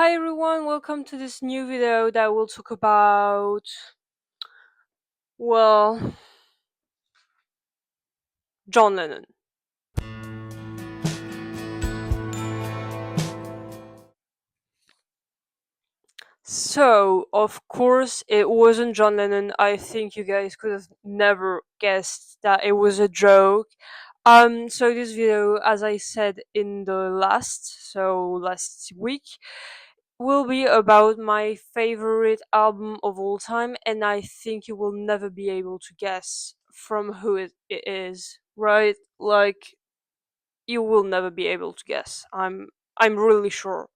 Hi everyone, welcome to this new video that will talk about, well, John Lennon. So, of course, it wasn't John Lennon. I think you guys could have never guessed that it was a joke. So this video, as I said in the last week, will be about my favorite album of all time, and I think you will never be able to guess from who it is, right? Like, you will never be able to guess. I'm really sure.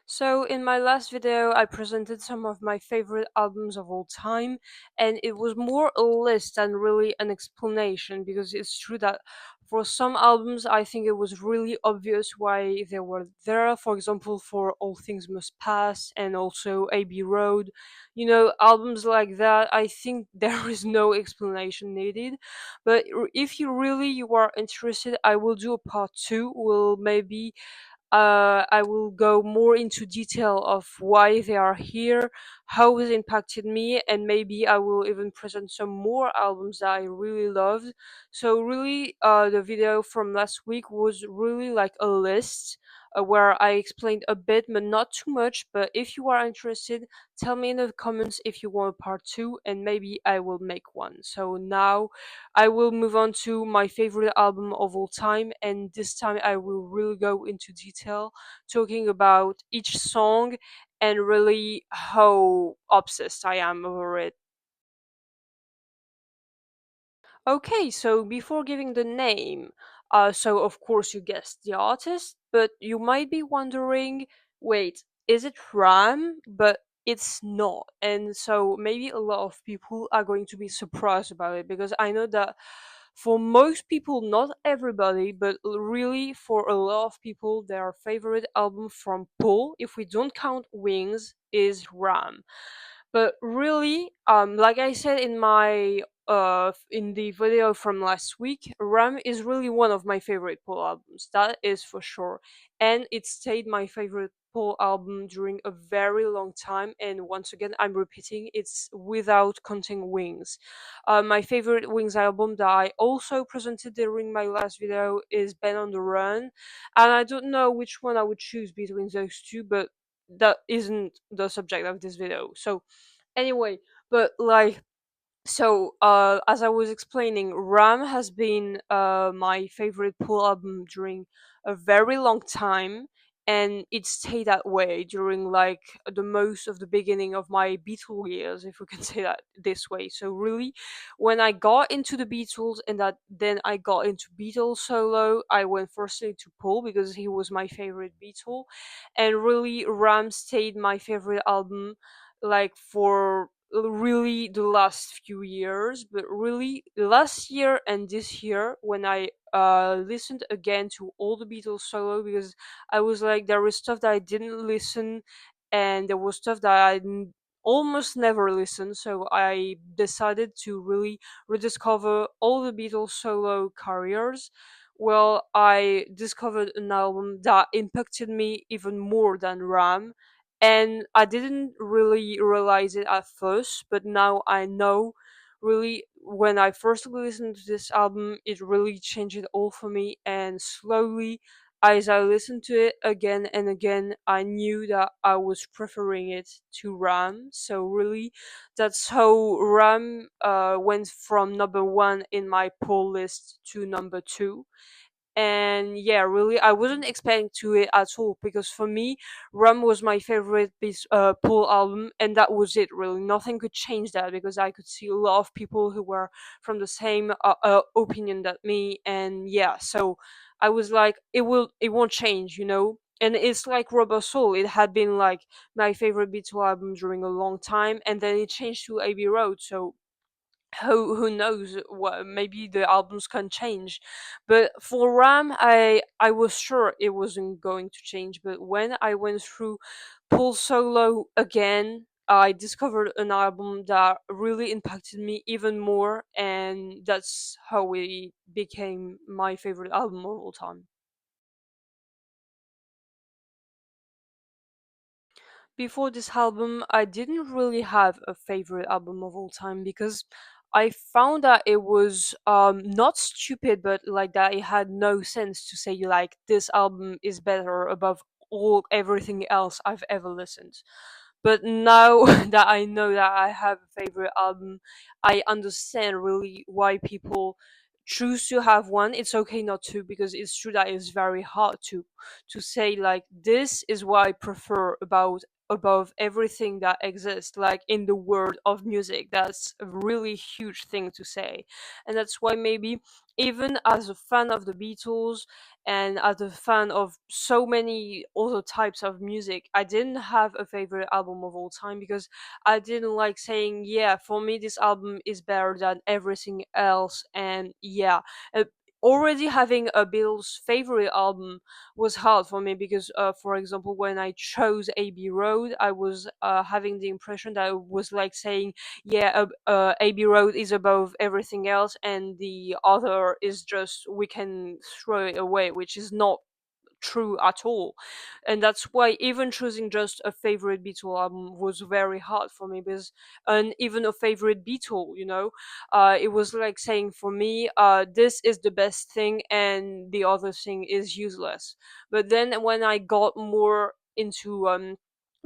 So, in my last video, I presented some of my favorite albums of all time, and it was more a list than really an explanation because it's true that for some albums, I think it was really obvious why they were there. For example, for All Things Must Pass and also Abbey Road. Albums like that, I think there is no explanation needed. But if you are interested, I will do a part two. Will maybe I will go more into detail of why they are here, how it impacted me, and maybe I will even present some more albums that I really loved. So, really, the video from last week was really like a list where I explained a bit, but not too much. But if you are interested, tell me in the comments if you want a part two, and maybe I will make one. So, now I will move on to my favorite album of all time, and this time I will really go into detail, talking about each song and really how obsessed I am over it. Okay, so before giving the name, so of course you guessed the artist, but you might be wondering, wait, is it Ram? But it's not. And so maybe a lot of people are going to be surprised about it because I know that for most people, not everybody, but really for a lot of people, their favorite album from Paul, if we don't count Wings, is Ram. But really, like I said in the video from last week, Ram is really one of my favorite Paul albums. That is for sure, and it stayed my favorite Paul album during a very long time. And once again, I'm repeating, it's without counting Wings. My favorite Wings album that I also presented during my last video is Ben on the Run, and I don't know which one I would choose between those two, but that isn't the subject of this video. So anyway, but like, as I was explaining, Ram has been my favorite Paul album during a very long time, and it stayed that way during like the most of the beginning of my Beatles years, if we can say that this way. So really, when I got into the Beatles and that then I got into Beatles solo, I went firstly to Paul because he was my favorite Beatle, and really Ram stayed my favorite album like for really the last few years, but really last year and this year when I listened again to all the Beatles solo, because I was like, there was stuff that I didn't listen and there was stuff that almost never listened, so I decided to really rediscover all the Beatles solo careers. Well, I discovered an album that impacted me even more than Ram, and I didn't really realize it at first, but now I know. Really, when I first listened to this album, it really changed it all for me, and slowly, as I listened to it again and again, I knew that I was preferring it to Ram. So really, that's how Ram went from number one in my pull list to number two. And yeah, really, I wasn't expecting to it at all, because for me, Rum was my favorite Paul album, and that was it. Really, nothing could change that, because I could see a lot of people who were from the same opinion that me, and yeah, so I was like, it won't change, you know. And it's like Rubber Soul. It had been like my favorite Beatles album during a long time, and then it changed to Abbey Road. So who knows, what maybe the albums can change. But for Ram, I was sure it wasn't going to change, but when I went through Paul solo again, I discovered an album that really impacted me even more, and that's how it became my favorite album of all time. Before this album, I didn't really have a favorite album of all time because I found that it was not stupid, but like that it had no sense to say like this album is better above all everything else I've ever listened. But now that I know that I have a favorite album, I understand really why people choose to have one. It's okay not to, because it's true that it's very hard to say like this is what I prefer about above everything that exists like in the world of music. That's a really huge thing to say, and that's why maybe even as a fan of the Beatles and as a fan of so many other types of music, I didn't have a favorite album of all time because I didn't like saying, yeah, for me this album is better than everything else. And yeah, uh, already having a Beatles favorite album was hard for me because, for example, when I chose Abbey Road, I was having the impression that it was like saying, yeah, Abbey Road is above everything else, and the other is just we can throw it away, which is not true at all. And that's why even choosing just a favorite Beatle album was very hard for me, because and even a favorite Beatle, it was like saying for me, this is the best thing and the other thing is useless. But then when I got more into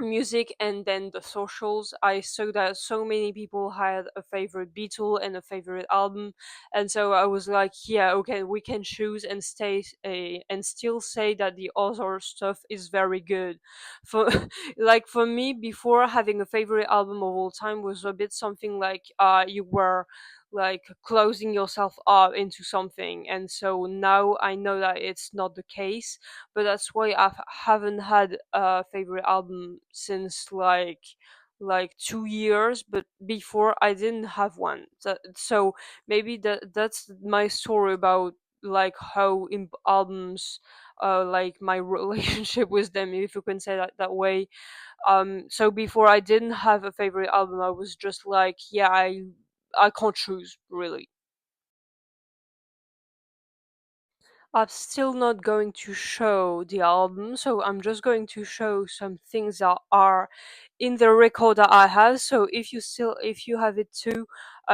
music and then the socials, I saw that so many people had a favorite Beatle and a favorite album, and so I was like, yeah, okay, we can choose and stay and still say that the other stuff is very good. For like for me, before having a favorite album of all time was a bit something like you were like closing yourself up into something, and so now I know that it's not the case. But that's why I haven't had a favorite album since like 2 years. But before I didn't have one. So maybe that's my story about like how albums, like my relationship with them, if you can say that way. So before I didn't have a favorite album. I was just like, yeah, I can't choose really. I'm still not going to show the album, so I'm just going to show some things that are in the record that I have. So if you have it too,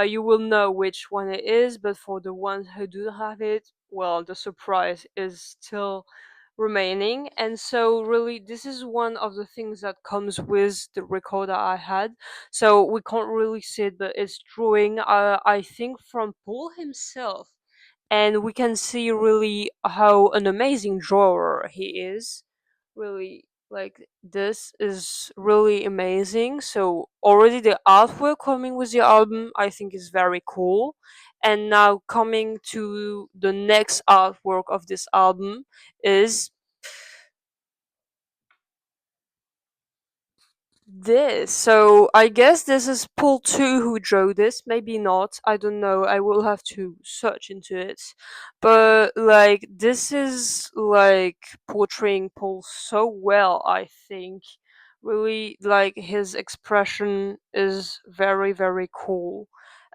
you will know which one it is. But for the ones who do have it, well, the surprise is still remaining. And so really, this is one of the things that comes with the record that I had. So we can't really see it, but it's drawing. I think from Paul himself, and we can see really how an amazing drawer he is. Really, like this is really amazing. So already the artwork coming with the album, I think, is very cool. And now coming to the next artwork of this album is this. So I guess this is Paul 2 who drew this. Maybe not. I don't know. I will have to search into it. But like this is like portraying Paul so well, I think. Really, like his expression is very, very cool.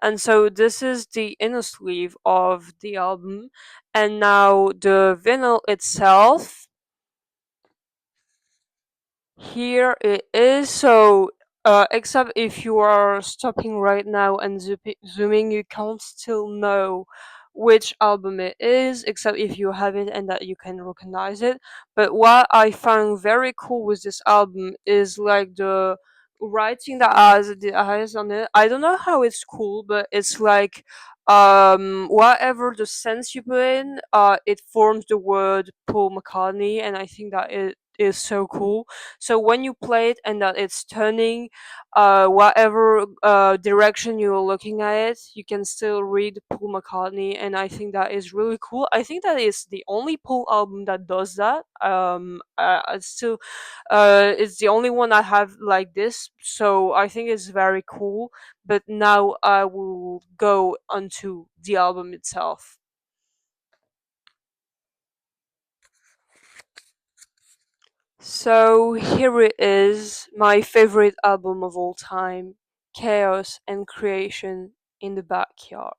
And so this is the inner sleeve of the album. And now the vinyl itself, here it is. So, except if you are stopping right now and zooming, you can't still know which album it is, except if you have it and that you can recognize it. But what I found very cool with this album is like the writing that has on it. I don't know how it's cool, but it's like whatever the sense you put in, it forms the word Paul McCartney, and I think that it is so cool. So when you play it and that it's turning, whatever direction you're looking at it, you can still read Paul McCartney, and I think that is really cool. I think that is the only Paul album that does that. It's the only one I have like this, so I think it's very cool. But now I will go onto the album itself. So here it is, my favorite album of all time, Chaos and Creation in the Backyard.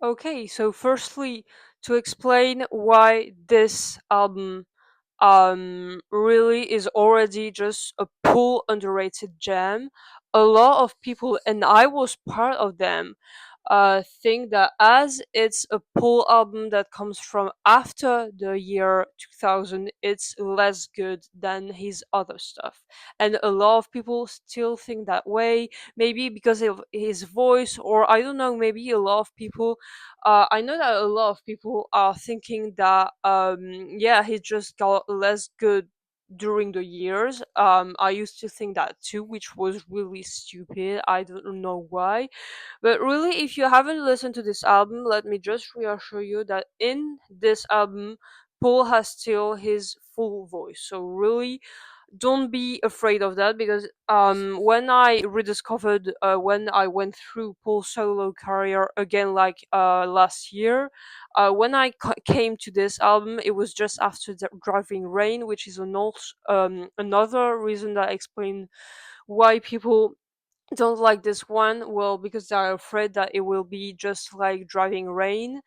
Okay, so firstly, to explain why this album really is already just a pull underrated gem. A lot of people, and I was part of them, think that as it's a pull album that comes from after the year 2000, it's less good than his other stuff. And a lot of people still think that way, maybe because of his voice, or I don't know, maybe a lot of people, I know that a lot of people are thinking that, yeah, he just got less good during the years. I used to think that too, which was really stupid. I don't know why. But really, if you haven't listened to this album, let me just reassure you that in this album, Paul has still his full voice. So really, don't be afraid of that, because when I rediscovered, when I went through Paul's solo career again, like last year, when I came to this album, it was just after the Driving Rain, which is another reason that I explain why people don't like this one. Well, because they're afraid that it will be just like Driving Rain.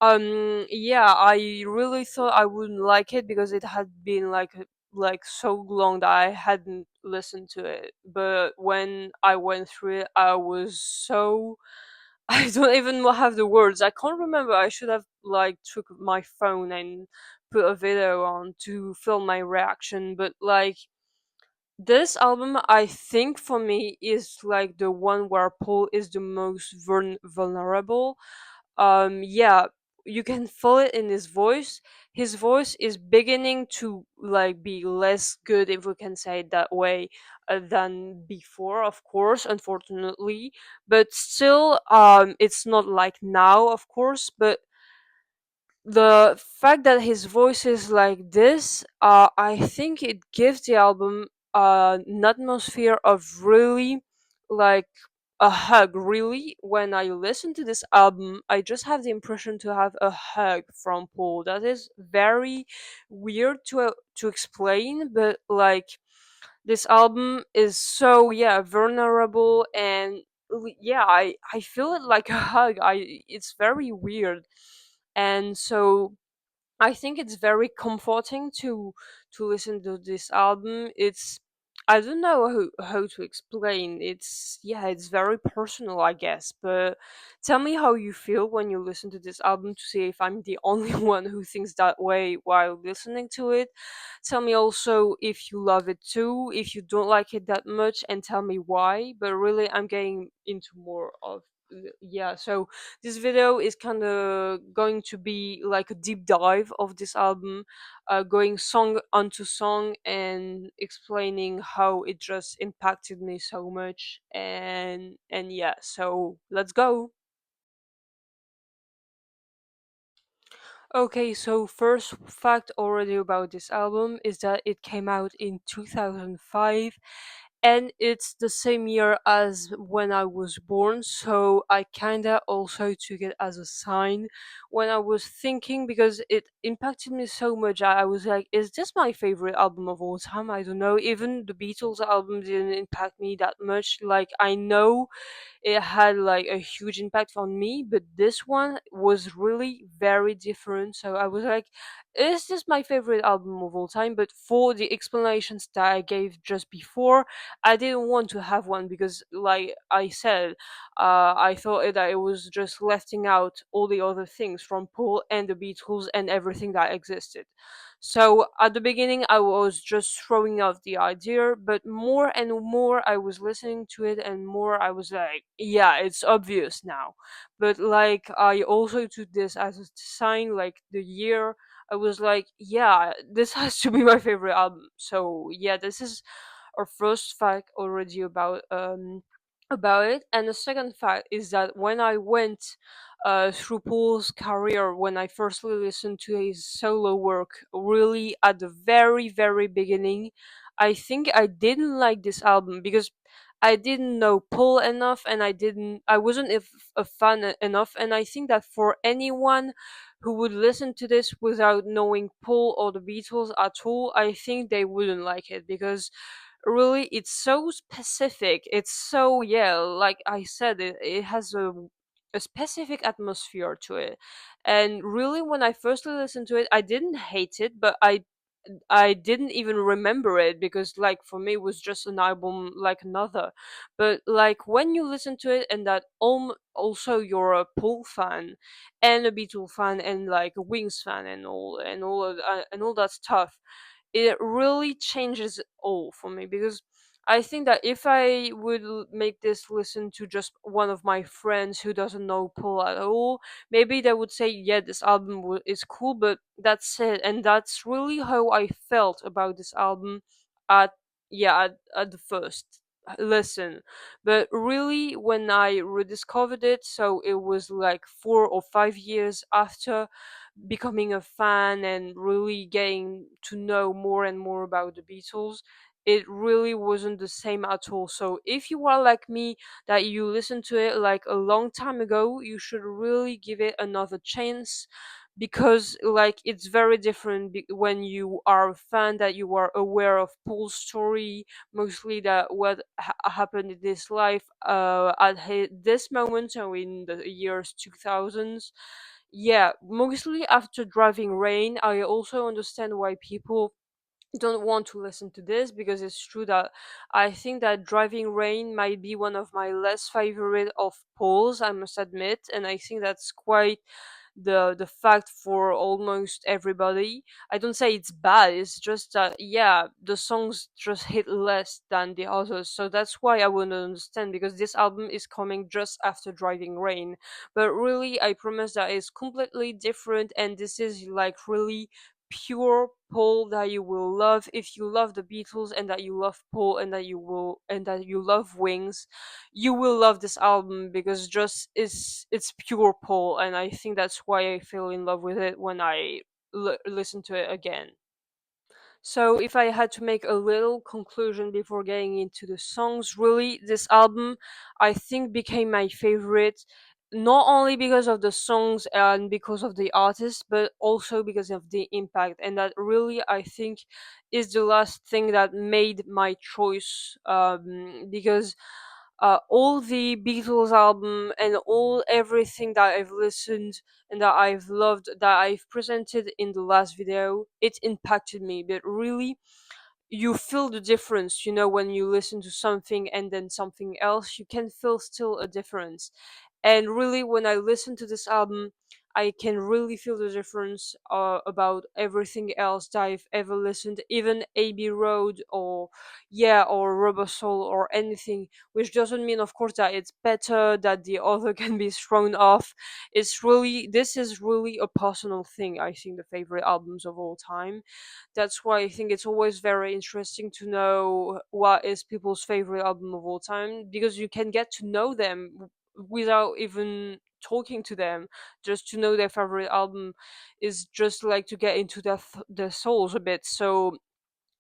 Yeah, I really thought I wouldn't like it because it had been like so long that I hadn't listened to it. But when I went through it, I was so I don't even have the words. I can't remember. I should have like took my phone and put a video on to film my reaction. But like, this album, I think for me, is like the one where Paul is the most vulnerable. Yeah, you can feel it in his voice. His voice is beginning to like be less good, if we can say it that way, than before, of course, unfortunately. But still, it's not like now, of course. But the fact that his voice is like this, I think it gives the album an atmosphere of really like a hug. Really, when I listen to this album, I just have the impression to have a hug from Paul. That is very weird to explain, but like, this album is so, yeah, vulnerable, and yeah, I feel it like a hug. I It's very weird. And so I think it's very comforting to listen to this album. It's, I don't know how to explain. It's, yeah, it's very personal, I guess. But tell me how you feel when you listen to this album, to see if I'm the only one who thinks that way while listening to it. Tell me also if you love it too, if you don't like it that much, and tell me why. But really, I'm getting into more of, yeah. So this video is kind of going to be like a deep dive of this album, going song onto song and explaining how it just impacted me so much. And yeah, so let's go. Okay, so first fact already about this album is that it came out in 2005, and it's the same year as when I was born, so I kinda also took it as a sign when I was thinking, because it impacted me so much. I was like, is this my favorite album of all time? I don't know. Even the Beatles album didn't impact me that much. Like, I know it had like a huge impact on me, but this one was really very different. So I was like, is this my favorite album of all time? But for the explanations that I gave just before, I didn't want to have one, because like I said, I thought that it was just lefting out all the other things from Paul and the Beatles and everything that existed. So at the beginning, I was just throwing out the idea, but more and more I was listening to it, and more I was like, yeah, it's obvious now. But like, I also took this as a sign, like the year. I was like, yeah, this has to be my favorite album. So yeah, this is our first fact already about it. And the second fact is that when I went through Paul's career, when I first listened to his solo work, really at the very, very beginning, I think I didn't like this album because I didn't know Paul enough, and I wasn't a fan enough. And I think that for anyone who would listen to this without knowing Paul or the Beatles at all, I think they wouldn't like it, because really it's so specific. It's so, yeah, like I said, it has a specific atmosphere to it. And really, when I first listened to it, I didn't hate it, but I didn't even remember it, because like for me it was just an album like another. But like when you listen to it, and that also you're a Paul fan and a Beatle fan and like a Wings fan and all that stuff, it really changes it all for me. Because I think that if I would make this listen to just one of my friends who doesn't know Paul at all, maybe they would say, yeah, this album is cool, but that's it. And that's really how I felt about this album at, at the first listen. But really, when I rediscovered it, so it was like 4 or 5 years after becoming a fan and really getting to know more and more about the Beatles, it really wasn't the same at all. So if you are like me, that you listened to it like a long time ago, you should really give it another chance, because like it's very different when you are a fan, that you are aware of Paul's story, mostly that what happened in this life at this moment, so in the years 2000s. Yeah, mostly after Driving Rain, I also understand why people don't want to listen to this, because it's true that I think that Driving Rain might be one of my less favorite of Paul's, I must admit, and I think that's quite the fact for almost everybody. I don't say it's bad, it's just that yeah, the songs just hit less than the others. So that's why I wouldn't understand, because this album is coming just after Driving Rain. But really, I promise that it's completely different, and this is like really pure Paul that you will love if you love the Beatles, and that you love Paul, and that you love Wings. You will love this album, because just it's pure Paul, and I think that's why I fell in love with it when I listen to it again. So, if I had to make a little conclusion before getting into the songs, really, this album I think became my favorite, not only because of the songs and because of the artist, but also because of the impact. And that really, I think, is the last thing that made my choice. Because all the Beatles album and all everything that I've listened and that I've loved, that I've presented in the last video, it impacted me. But really, you feel the difference, when you listen to something and then something else, you can feel still a difference. And really, when I listen to this album, I can really feel the difference about everything else that I've ever listened, even Abbey Road, or Rubber Soul, or anything. Which doesn't mean, of course, that it's better, that the other can be thrown off. This is really a personal thing. I think the favorite albums of all time. That's why I think it's always very interesting to know what is people's favorite album of all time, because you can get to know them without even talking to them. Just to know their favorite album is just like to get into their souls a bit. So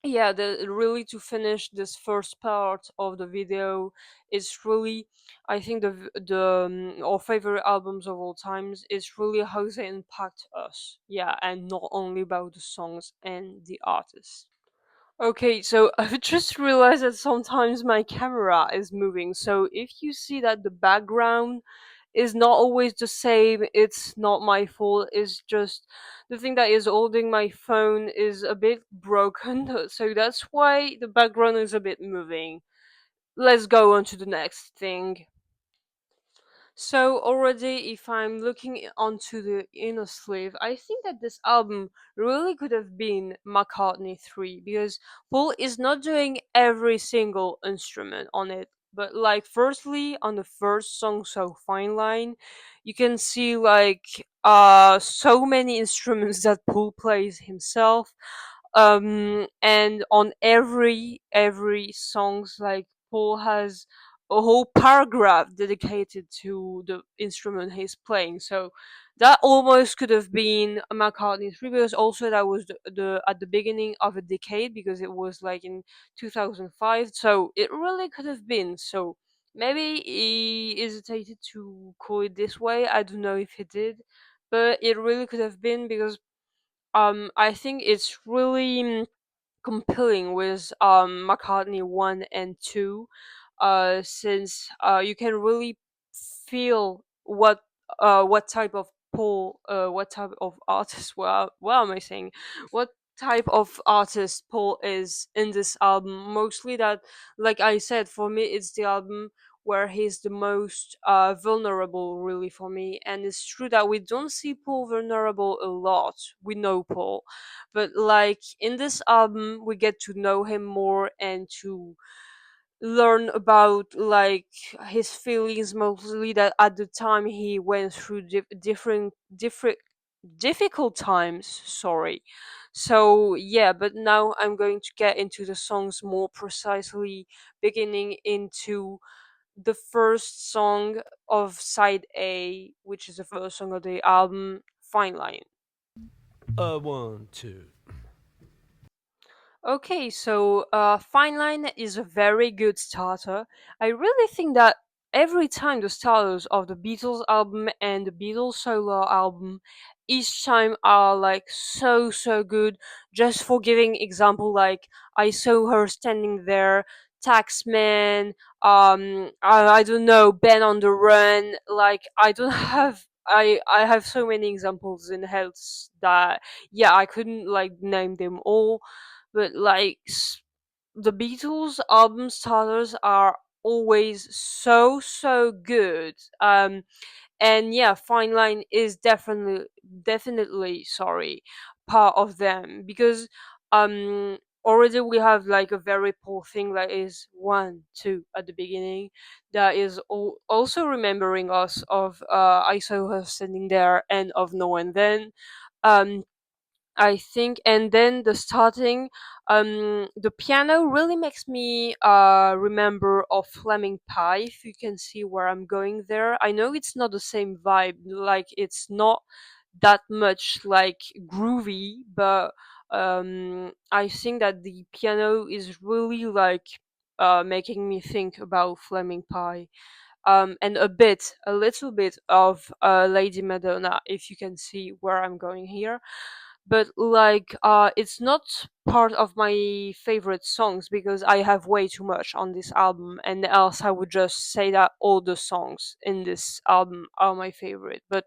yeah, really, to finish this first part of the video, is really, I think our favorite albums of all times is really how they impact us. Yeah, and not only about the songs and the artists. Okay, so I've just realized that sometimes my camera is moving. So if you see that the background is not always the same, it's not my fault. It's just the thing that is holding my phone is a bit broken. So that's why the background is a bit moving. Let's go on to the next thing. So already, if I'm looking onto the inner sleeve, I think that this album really could have been McCartney 3, because Paul is not doing every single instrument on it. But like firstly on the first song, So Fine Line, you can see like so many instruments that Paul plays himself. And on every songs, like Paul has a whole paragraph dedicated to the instrument he's playing. So that almost could have been a McCartney 3, because also that was the at the beginning of a decade, because it was like in 2005. So it really could have been. So maybe he hesitated to call it this way. I don't know if he did, but it really could have been, because I think it's really compelling with McCartney 1 and 2, since you can really feel what what type of Paul, what type of artist, well, what am I saying, what type of artist Paul is in this album. Mostly that, like I said, for me it's the album where he's the most vulnerable, really, for me. And it's true that we don't see Paul vulnerable a lot. We know Paul, but like in this album we get to know him more and to learn about like his feelings, mostly that at the time he went through different difficult times, sorry. So yeah, but now I'm going to get into the songs more precisely, beginning into the first song of side A, which is the first song of the album, Fine Line. One, two. Okay, so Fine Line is a very good starter. I really think that every time the starters of the Beatles album and the Beatles solo album, each time are like so good. Just for giving example, like I saw her standing there, Taxman, I don't know, Ben on the Run. Like I don't have. I have so many examples in head that yeah, I couldn't like name them all, but like the Beatles album starters are always so good. And yeah, Fine Line is definitely, sorry, part of them, because um already we have like a very poor thing that is 1 2 at the beginning, that is also remembering us of I saw her standing there and of No and Then. um I think, and then the starting, the piano really makes me remember of Fleming Pie. If you can see where I'm going there, I know it's not the same vibe. Like it's not that much like groovy, but I think that the piano is really like making me think about Fleming Pie. And a little bit of Lady Madonna, if you can see where I'm going here. But like it's not part of my favorite songs, because I have way too much on this album, and else I would just say that all the songs in this album are my favorite. But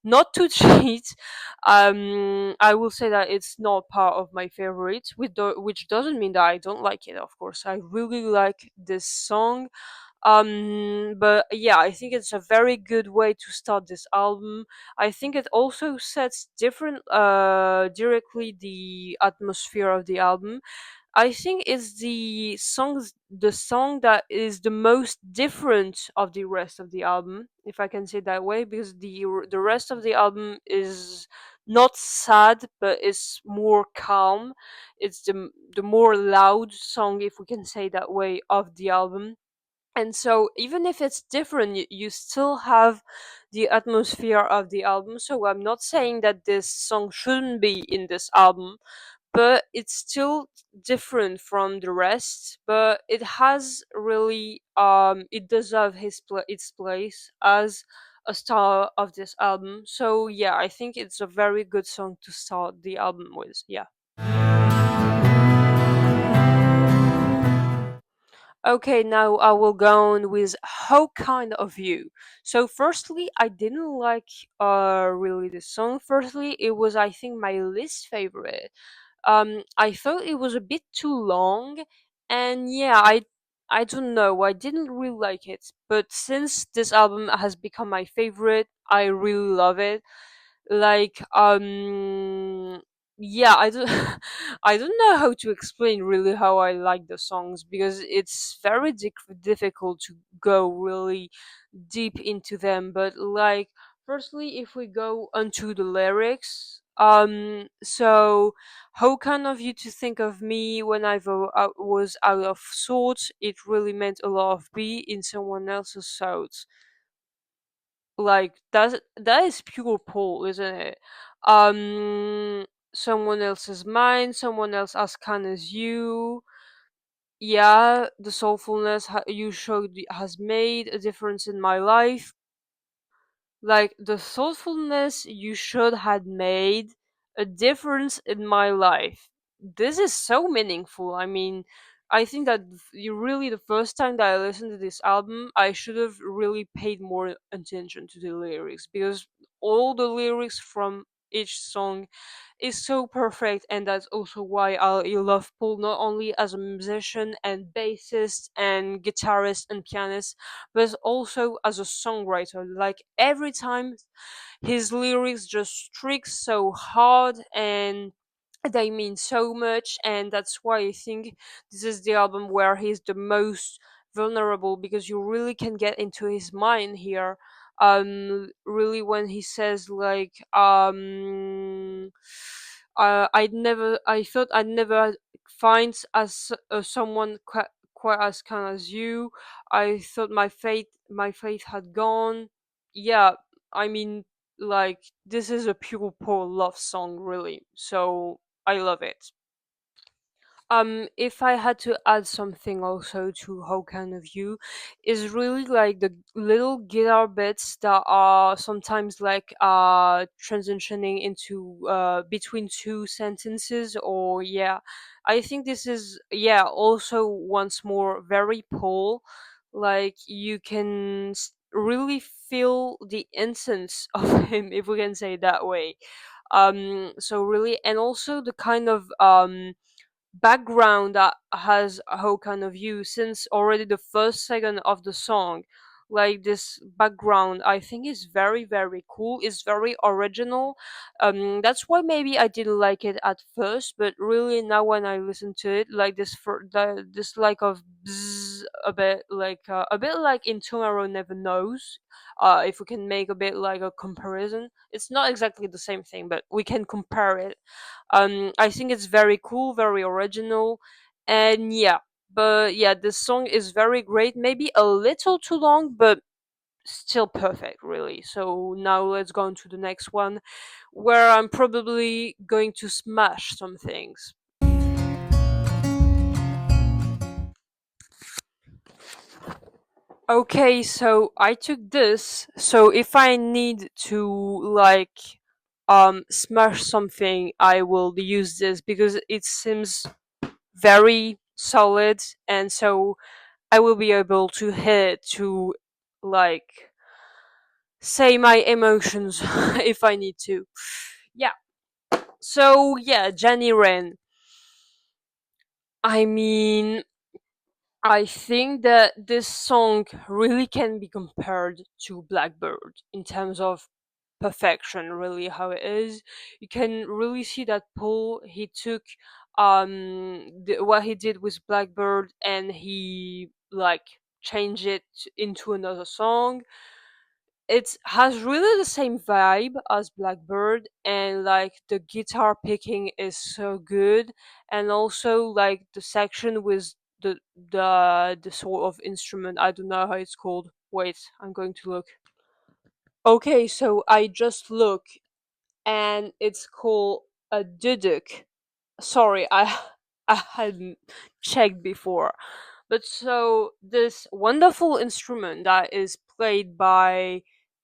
not to cheat, I will say that it's not part of my favorites, which doesn't mean that I don't like it. Of course, I really like this song. But yeah, I think it's a very good way to start this album. I think it also sets different directly the atmosphere of the album. I think it's the song that is the most different of the rest of the album, if I can say that way, because the rest of the album is not sad, but it's more calm. It's the more loud song, if we can say that way, of the album. And so even if it's different, you still have the atmosphere of the album. So I'm not saying that this song shouldn't be in this album, but it's still different from the rest. But it has really it deserves its place as a star of this album. So yeah, I think it's a very good song to start the album with. Yeah. Okay, now I will go on with How Kind of You. So firstly, I didn't like really the song. Firstly, it was, I think, my least favorite. I thought it was a bit too long, and yeah, I don't know, I didn't really like it. But since this album has become my favorite, I really love it. Like yeah, I don't I don't know how to explain really how I like the songs, because it's very difficult to go really deep into them. But like, firstly, if we go onto the lyrics, so how kind of you to think of me when was out of sorts, it really meant a lot of me in someone else's thoughts. Like that is pure Paul, isn't it? Someone else's mind, someone else as kind as you. Yeah, the soulfulness you showed has made a difference in my life. Like the thoughtfulness you should had made a difference in my life. This is so meaningful. I mean, I think that you really, the first time that I listened to this album, I should have really paid more attention to the lyrics, because all the lyrics from each song is so perfect, and that's also why I love Paul not only as a musician and bassist and guitarist and pianist, but also as a songwriter. Like every time his lyrics just strike so hard, and they mean so much, and that's why I think this is the album where he's the most vulnerable, because you really can get into his mind here. Really, when he says like I thought I'd never find as someone quite as kind as you. I thought my faith had gone. Yeah, I mean, like, this is a pure Paul love song, really. So I love it. If I had to add something also to How Kind of You, is really like the little guitar bits that are sometimes like transitioning into between two sentences, or yeah. I think this is, yeah, also once more very Paul. Like, you can really feel the essence of him, if we can say it that way. So really, and also the kind of background that has a whole kind of view since already the first second of the song. Like, this background, I think, is very very cool, is very original. That's why maybe I didn't like it at first, but really now when I listen to it, like this like of bzz, a bit like in Tomorrow Never Knows. If we can make a bit like a comparison, it's not exactly the same thing, but we can compare it. I think it's very cool, very original, and yeah. But yeah, this song is very great. Maybe a little too long, but still perfect, really. So now let's go on to the next one, where I'm probably going to smash some things. Okay, so I took this. So if I need to, like, smash something, I will use this because it seems very solid, and so I will be able to hit to, like, say my emotions if I need to. Yeah. So yeah, Jenny Wren. I mean, I think that this song really can be compared to Blackbird in terms of perfection, really how it is. You can really see that Paul, he took what he did with Blackbird, and he, like, changed it into another song. It has really the same vibe as Blackbird, and like the guitar picking is so good, and also like the section with the sort of instrument. I don't know how it's called. Wait, I'm going to look. Okay, so I just look, and it's called a duduk. Sorry, I hadn't checked before. But so this wonderful instrument that is played by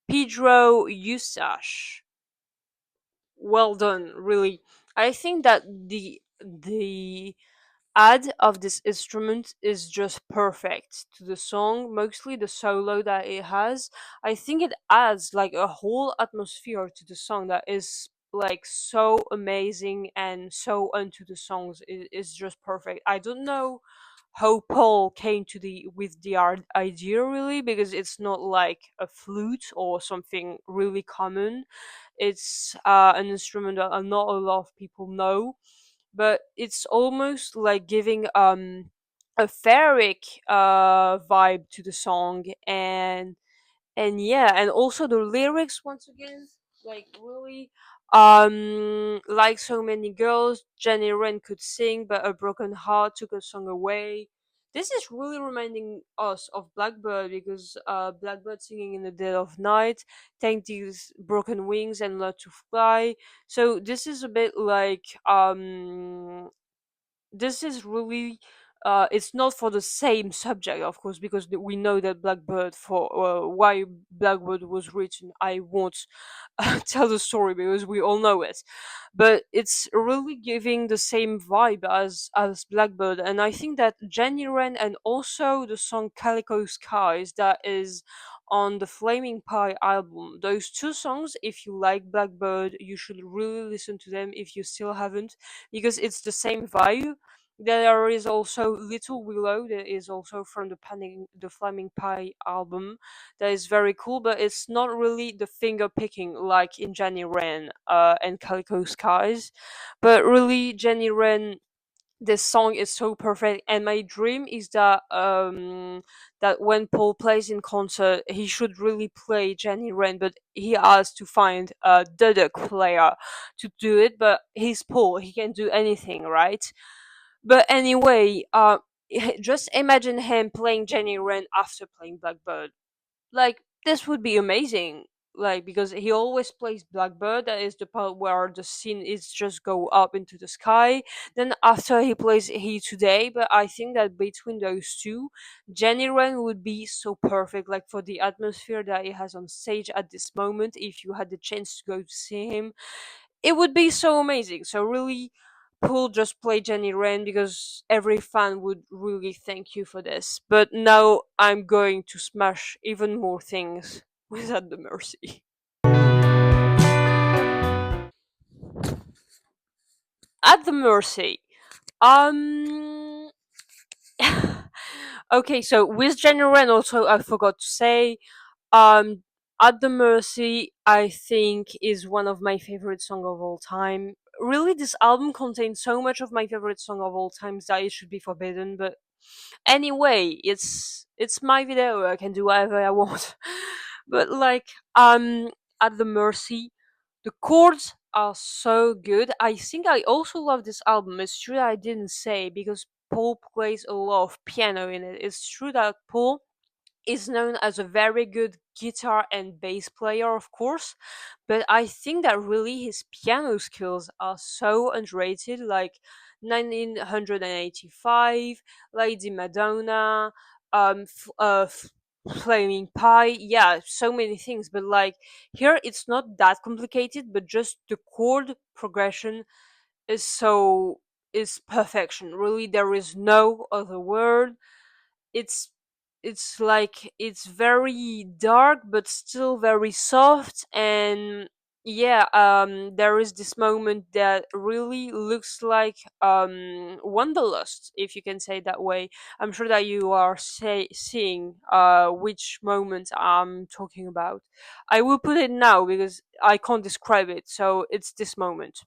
Pedro Eustache. Well done, really. I think that the add of this instrument is just perfect to the song, mostly the solo that it has. I think it adds like a whole atmosphere to the song that is like so amazing, and so onto the songs is just perfect. I don't know how Paul came to the with the idea, really, because it's not like a flute or something really common. It's an instrument that not a lot of people know, but it's almost like giving a fairy vibe to the song, and yeah, and also the lyrics, once again, like, really, like so many girls, Jenny Wren could sing, but a broken heart took a song away. This is really reminding us of Blackbird, because Blackbird singing in the dead of night, thank these broken wings and learn to fly. So this is a bit like this is really it's not for the same subject, of course, because we know that Blackbird, for why Blackbird was written, I won't tell the story because we all know it. But it's really giving the same vibe as Blackbird, and I think that Jenny Wren and also the song Calico Skies that is on the Flaming Pie album. Those two songs, if you like Blackbird, you should really listen to them if you still haven't, because it's the same vibe. There is also Little Willow, that is also from the Flaming Pie album. That is very cool, but it's not really the finger picking like in Jenny Wren and Calico Skies. But really, Jenny Wren, this song is so perfect, and my dream is that when Paul plays in concert, he should really play Jenny Wren, but he has to find a Duduk player to do it. But he's Paul; he can do anything, right? But anyway, just imagine him playing Jenny Wren after playing Blackbird. Like, this would be amazing. Like, because he always plays Blackbird, that is the part where the scene is just go up into the sky. Then after he plays He Today, but I think that between those two, Jenny Wren would be so perfect, like for the atmosphere that he has on stage at this moment. If you had the chance to go to see him, it would be so amazing. So really, Pool just play Jenny Wren because every fan would really thank you for this. But now I'm going to smash even more things with At the Mercy. At the Mercy. Um. Okay, so with Jenny Wren, also I forgot to say, Um, At the Mercy, I think, is one of my favorite songs of all time. Really, this album contains so much of my favorite song of all times that it should be forbidden. But anyway, it's my video. I can do whatever I want. But like, At the Mercy, the chords are so good. I think I also love this album. It's true that I didn't say because Paul plays a lot of piano in it. It's true that Paul is known as a very good guitar and bass player, of course, but I think that really his piano skills are so underrated. Like 1985, Lady Madonna, Flaming Pie, yeah, so many things. But like here, it's not that complicated, but just the chord progression is so is perfection. Really, there is no other word. It's it's like it's very dark but still very soft, and yeah, there is this moment that really looks like wanderlust, if you can say it that way. I'm sure that you are seeing which moment I'm talking about. I will put it now because I can't describe it, so it's this moment.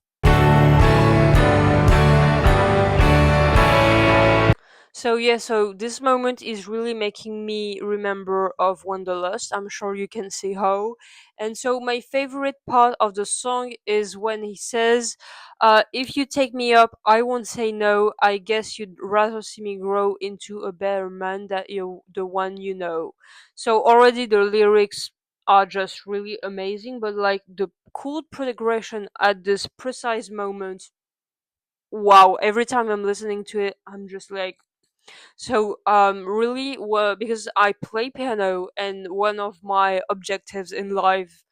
So yeah, so this moment is really making me remember of Wanderlust. I'm sure you can see how. And so my favorite part of the song is when he says, "If you take me up, I won't say no. I guess you'd rather see me grow into a better man than you, the one you know." So already the lyrics are just really amazing, but like the chord progression at this precise moment, wow! Every time I'm listening to it, I'm just like, so, really, because I play piano, and one of my objectives in life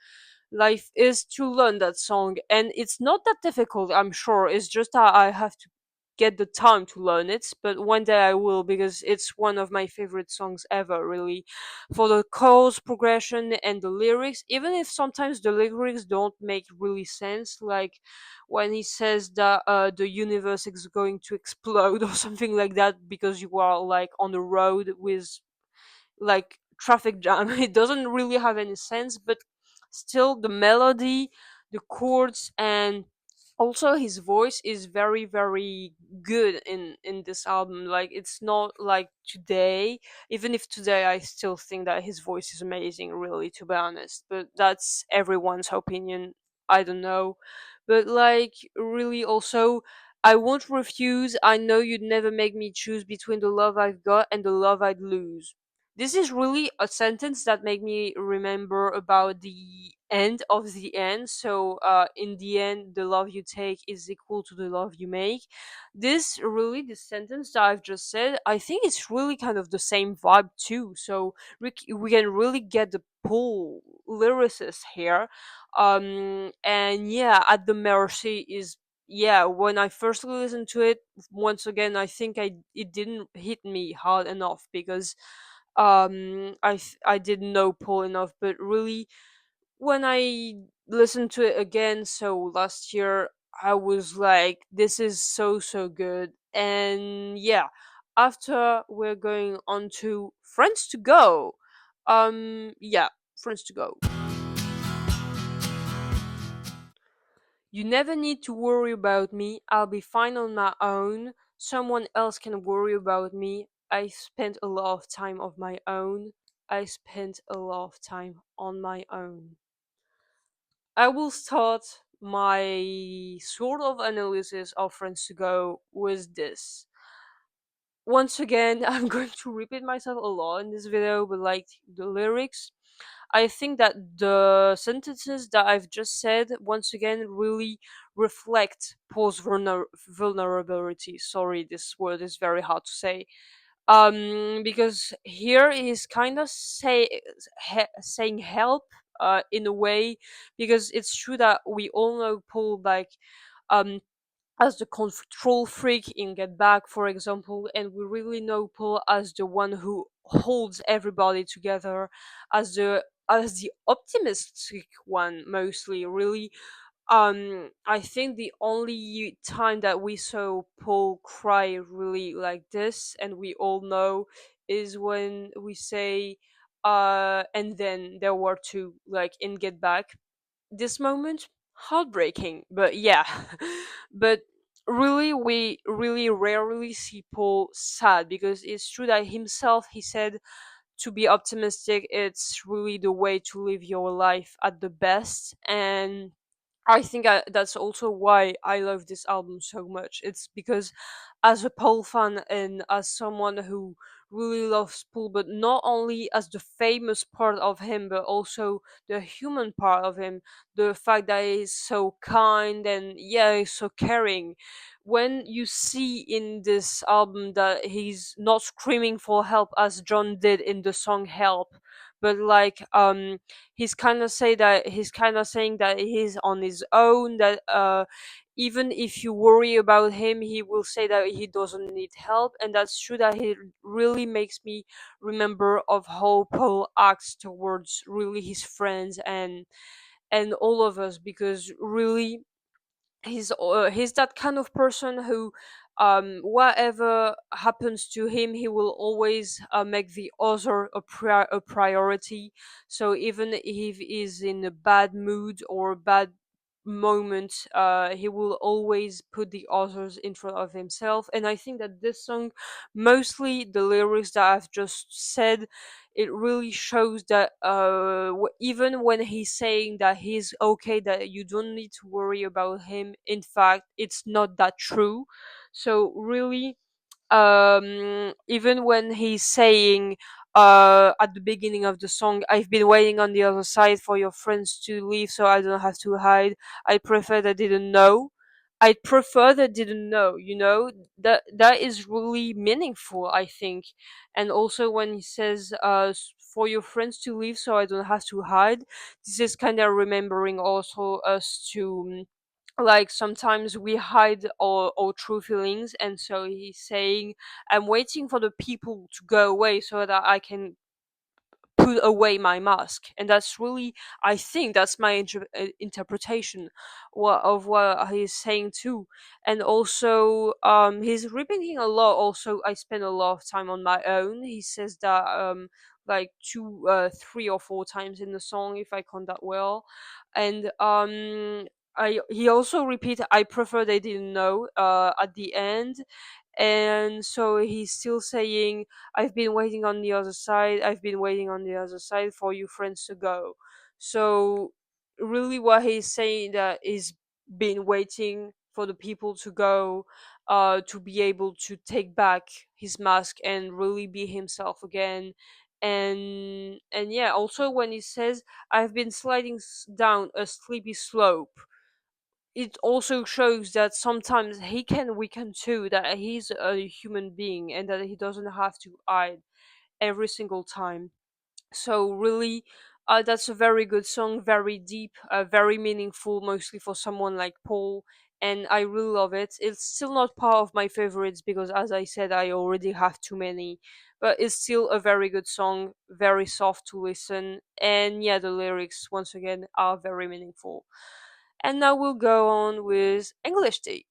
is to learn that song, and it's not that difficult. I'm sure it's just that I have to get the time to learn it. But one day I will, because it's one of my favorite songs ever. Really, for the chords progression and the lyrics, even if sometimes the lyrics don't make really sense, like when he says that the universe is going to explode or something like that because you are like on the road with like traffic jam. It doesn't really have any sense, but still the melody, the chords, and also his voice is very very good in this album. Like, it's not like today, even if today I still think that his voice is amazing, really, to be honest, but that's everyone's opinion. I don't know. But like, really, also, I won't refuse. I know you'd never make me choose between the love I've got and the love I'd lose. This is really a sentence that made me remember about the end of the end. So in the end, the love you take is equal to the love you make. This sentence that I've just said, I think it's really kind of the same vibe too. So we can really get the pull lyricist here. And yeah, At the Mercy is, yeah, when I first listened to it, once again, I think it didn't hit me hard enough because I didn't know Paul enough. But really, when I listened to it again, so last year, I was like, this is so so good. And yeah, after we're going on to Friends to Go. Yeah, Friends to Go. You never need to worry about me. I'll be fine on my own. Someone else can worry about me. I spent a lot of time of my own. I spent a lot of time on my own. I will start my sort of analysis of Friends to Go with this. Once again, I'm going to repeat myself a lot in this video, but like the lyrics, I think that the sentences that I've just said, once again, really reflect Paul's vulnerability. Sorry, this word is very hard to say. Because here he's kind of saying help, in a way, because it's true that we all know Paul, like, um as the control freak in Get Back, for example, and we really know Paul as the one who holds everybody together, as the optimistic one, mostly. Really, I think the only time that we saw Paul cry really like this, and we all know, is when we say, and then there were two, like in Get Back. This moment, heartbreaking, but yeah. But really, we really rarely see Paul sad, because it's true that himself, he said, to be optimistic, it's really the way to live your life at the best. And I think that's also why I love this album so much. It's because, as a Paul fan and as someone who really loves Paul, but not only as the famous part of him, but also the human part of him, the fact that he's so kind and, yeah, he's so caring. When you see in this album that he's not screaming for help as John did in the song Help, but like, he's kind of saying that he's on his own, that even if you worry about him, he will say that he doesn't need help. And that's true that he really makes me remember of how Paul acts towards really his friends and all of us, because really he's that kind of person who, whatever happens to him, he will always make the other a priority. So even if he's in a bad mood or a bad moment, he will always put the others in front of himself. And I think that this song, mostly the lyrics that I've just said, it really shows that, even when he's saying that he's okay, that you don't need to worry about him, in fact, it's not that true. So really, even when he's saying, at the beginning of the song, I've been waiting on the other side for your friends to leave so I don't have to hide. I prefer they didn't know. I prefer they didn't know, that is really meaningful, I think. And also when he says, for your friends to leave so I don't have to hide, this is kind of remembering also us to, like, sometimes we hide our true feelings. And so he's saying, I'm waiting for the people to go away so that I can put away my mask. And that's really, I think that's my interpretation of what he's saying too. And also, he's repeating a lot. Also, I spend a lot of time on my own. He says that, like two, 3 or 4 times in the song, if I count that well. And he also repeat, I prefer they didn't know, at the end. And so he's still saying, I've been waiting on the other side, I've been waiting on the other side for you friends to go. So really what he's saying, that is been waiting for the people to go, to be able to take back his mask and really be himself again. and yeah, also when he says, "I've been sliding down a sleepy slope," it also shows that sometimes he can weaken too, that he's a human being and that he doesn't have to hide every single time. So really, that's a very good song, very deep, very meaningful, mostly for someone like Paul, and I really love it. It's still not part of my favorites because, as I said, I already have too many, but it's still a very good song, very soft to listen, and yeah, the lyrics once again are very meaningful. And now we'll go on with English tea.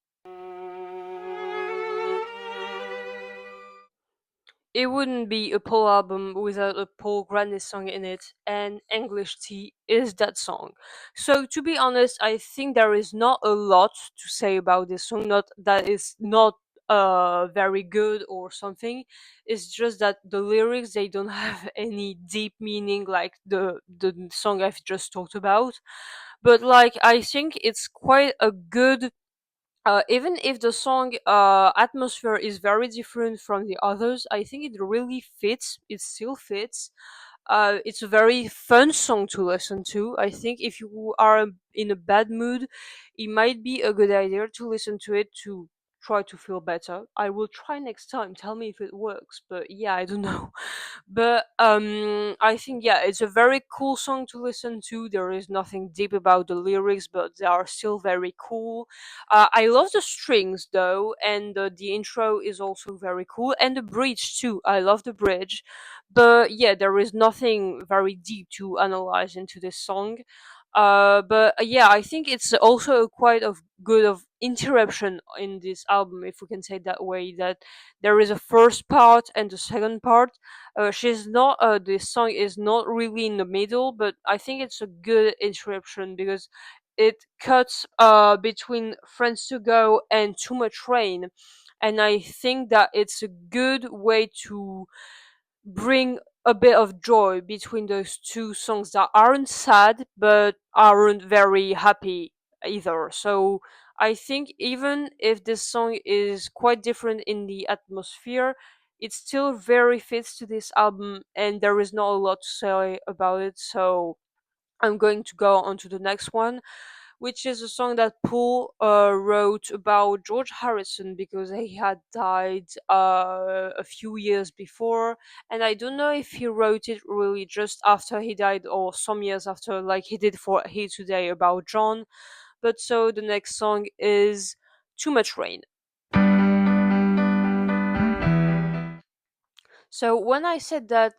It wouldn't be a Paul album without a Paul Grandy song in it, and English Tea is that song. So, to be honest, I think there is not a lot to say about this song. Not that it's not very good or something. It's just that the lyrics they don't have any deep meaning like the song I've just talked about. But like I think it's quite a good even if the song atmosphere is very different from the others, I think it really fits. It still fits. It's a very fun song to listen to. I think if you are in a bad mood, it might be a good idea to listen to it to try to feel better. I will try next time. Tell me if it works. But yeah, I don't know. But I think yeah, it's a very cool song to listen to. There is nothing deep about the lyrics, but they are still very cool. I love the strings though, and the intro is also very cool, and the bridge too. I love the bridge, but yeah, there is nothing very deep to analyze into this song. But yeah, I think it's also quite of good of interruption in this album, if we can say it that way. That there is a first part and the second part. She's not. The song is not really in the middle, but I think it's a good interruption because it cuts between Friends to Go and Too Much Rain, and I think that it's a good way to bring a bit of joy between those two songs that aren't sad but aren't very happy either. So I think even if this song is quite different in the atmosphere, it still very fits to this album and there is not a lot to say about it. So I'm going to go on to the next one, which is a song that Paul wrote about George Harrison because he had died a few years before, and I don't know if he wrote it really just after he died or some years after, like he did for Here Today about John. But so the next song is Too Much Rain. So when I said that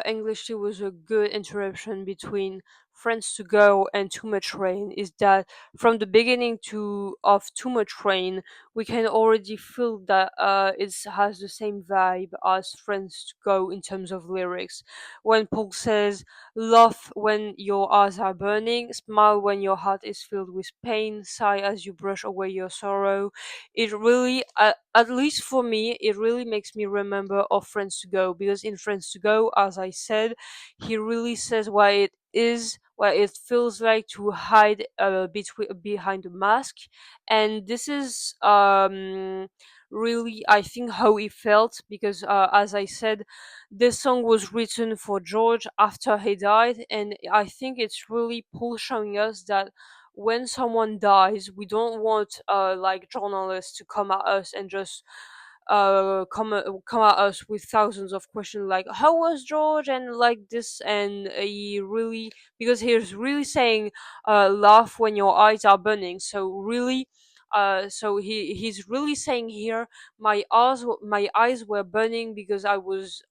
English Tea was a good interruption between Friends to Go and Too Much Rain, is that from the beginning to of Too Much Rain, we can already feel that it has the same vibe as Friends to Go in terms of lyrics. When Paul says, "Laugh when your eyes are burning, smile when your heart is filled with pain, sigh as you brush away your sorrow," it really at least for me it really makes me remember of Friends to Go, because in Friends to Go, as I said, he really says what it is, what it feels like to hide behind a mask, and this is really I think how he felt, because as I said, this song was written for George after he died, and I think it's really Paul showing us that when someone dies, we don't want like journalists to come at us and just come at us with thousands of questions like how was George and like this, and he really, because he's really saying laugh when your eyes are burning. So really, so he's really saying here, my eyes were burning because I was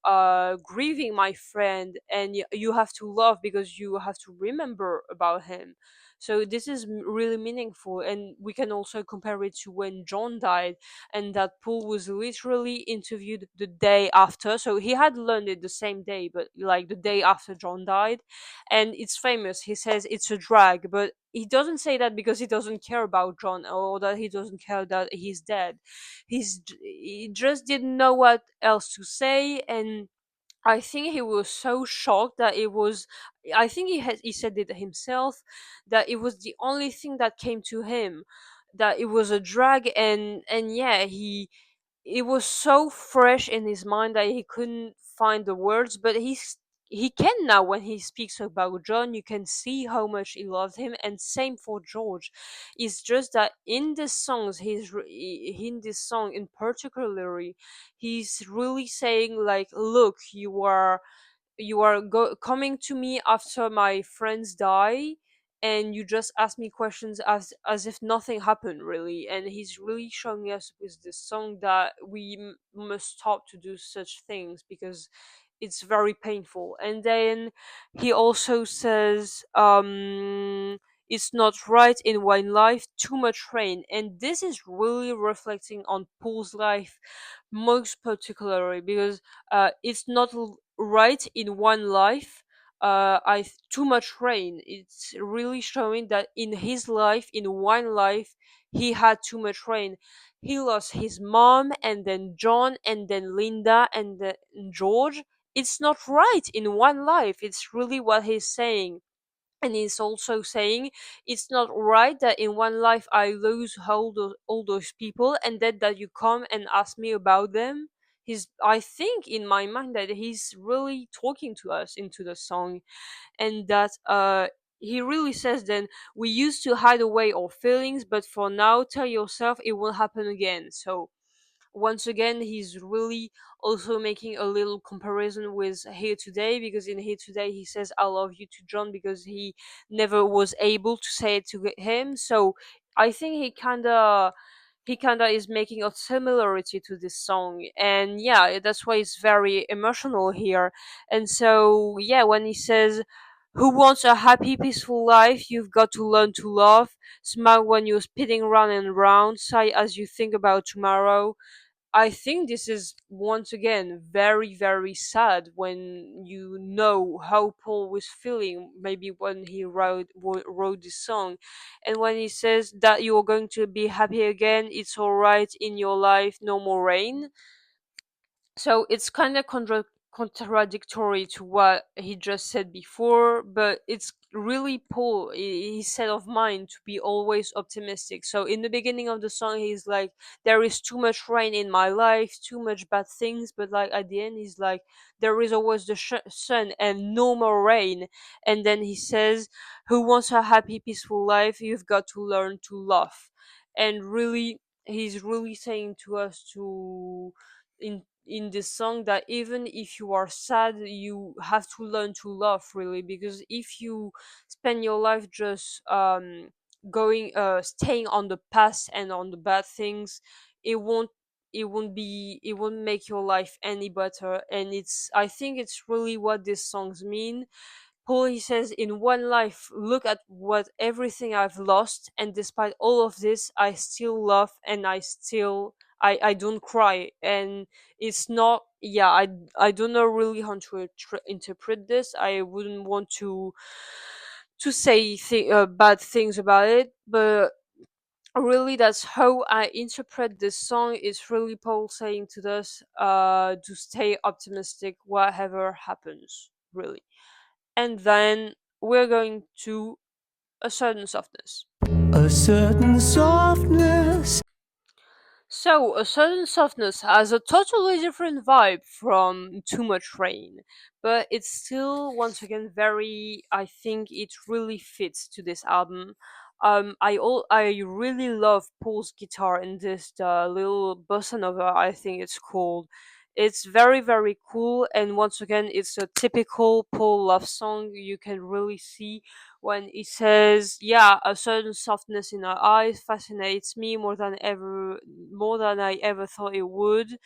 grieving my friend, and you have to laugh because you have to remember about him. So this is really meaningful, and we can also compare it to when John died, and that Paul was literally interviewed the day after. So he had learned it the same day, but like the day after John died, and it's famous. He says it's a drag, but he doesn't say that because he doesn't care about John or that he doesn't care that he's dead. He just didn't know what else to say, and I think he was so shocked that it was. I think he said it himself, that it was the only thing that came to him, that it was a drag, and yeah, it was so fresh in his mind that he couldn't find the words, but he can now, when he speaks about John, you can see how much he loved him, and same for George. It's just that in the songs, in this song in particularly, he's really saying like, look, coming to me after my friends die, and you just ask me questions as if nothing happened really. And he's really showing us with this song that we must stop to do such things, because it's very painful. And then he also says, it's not right in one life too much rain, and this is really reflecting on Paul's life most particularly, because it's not right in one life. Too much rain. It's really showing that in his life, in one life, he had too much rain. He lost his mom, and then John, and then Linda, and then George. It's not right in one life. It's really what he's saying. And he's also saying it's not right that in one life I lose all those people, and then that you come and ask me about them. I think in my mind that he's really talking to us into the song, and that he really says then, we used to hide away our feelings, but for now tell yourself it will happen again. So once again, he's really also making a little comparison with Here Today, because in Here Today he says I love you to John because he never was able to say it to him. So I think he kinda is making a similarity to this song, and yeah, that's why it's very emotional here. And so yeah, when he says, who wants a happy peaceful life, you've got to learn to love, smile when you're spinning round and round, sigh as you think about tomorrow. I think this is once again very, very sad when you know how Paul was feeling, maybe when he wrote this song. And when he says that you're going to be happy again, it's alright in your life, no more rain. So it's kind of contradictory to what he just said before, but it's really Paul, his set of mind to be always optimistic. So in the beginning of the song, he's like, there is too much rain in my life, too much bad things, but like at the end, he's like, there is always the sun and no more rain. And then he says, who wants a happy peaceful life, you've got to learn to love. And really, he's really saying to us to in this song that even if you are sad, you have to learn to love, really, because if you spend your life just going staying on the past and on the bad things, it won't it won't make your life any better. And it's I think it's really what these songs mean. Paul, he says, in one life, look at what everything I've lost, and despite all of this, I still love, and I don't cry. And it's not, yeah, I don't know really how to interpret this. I wouldn't want to say bad things about it, but really that's how I interpret this song. It's really Paul saying to us to stay optimistic whatever happens, really. And then we're going to a certain softness. A certain softness. So, a certain softness has a totally different vibe from Too Much Rain, but it's still, once again, very. I think it really fits to this album. I really love Paul's guitar in this little bossa nova. I think it's called. It's very, very cool, and once again, it's a typical Paul love song. You can really see when he says, "Yeah, a certain softness in her eyes fascinates me more than I ever thought it would."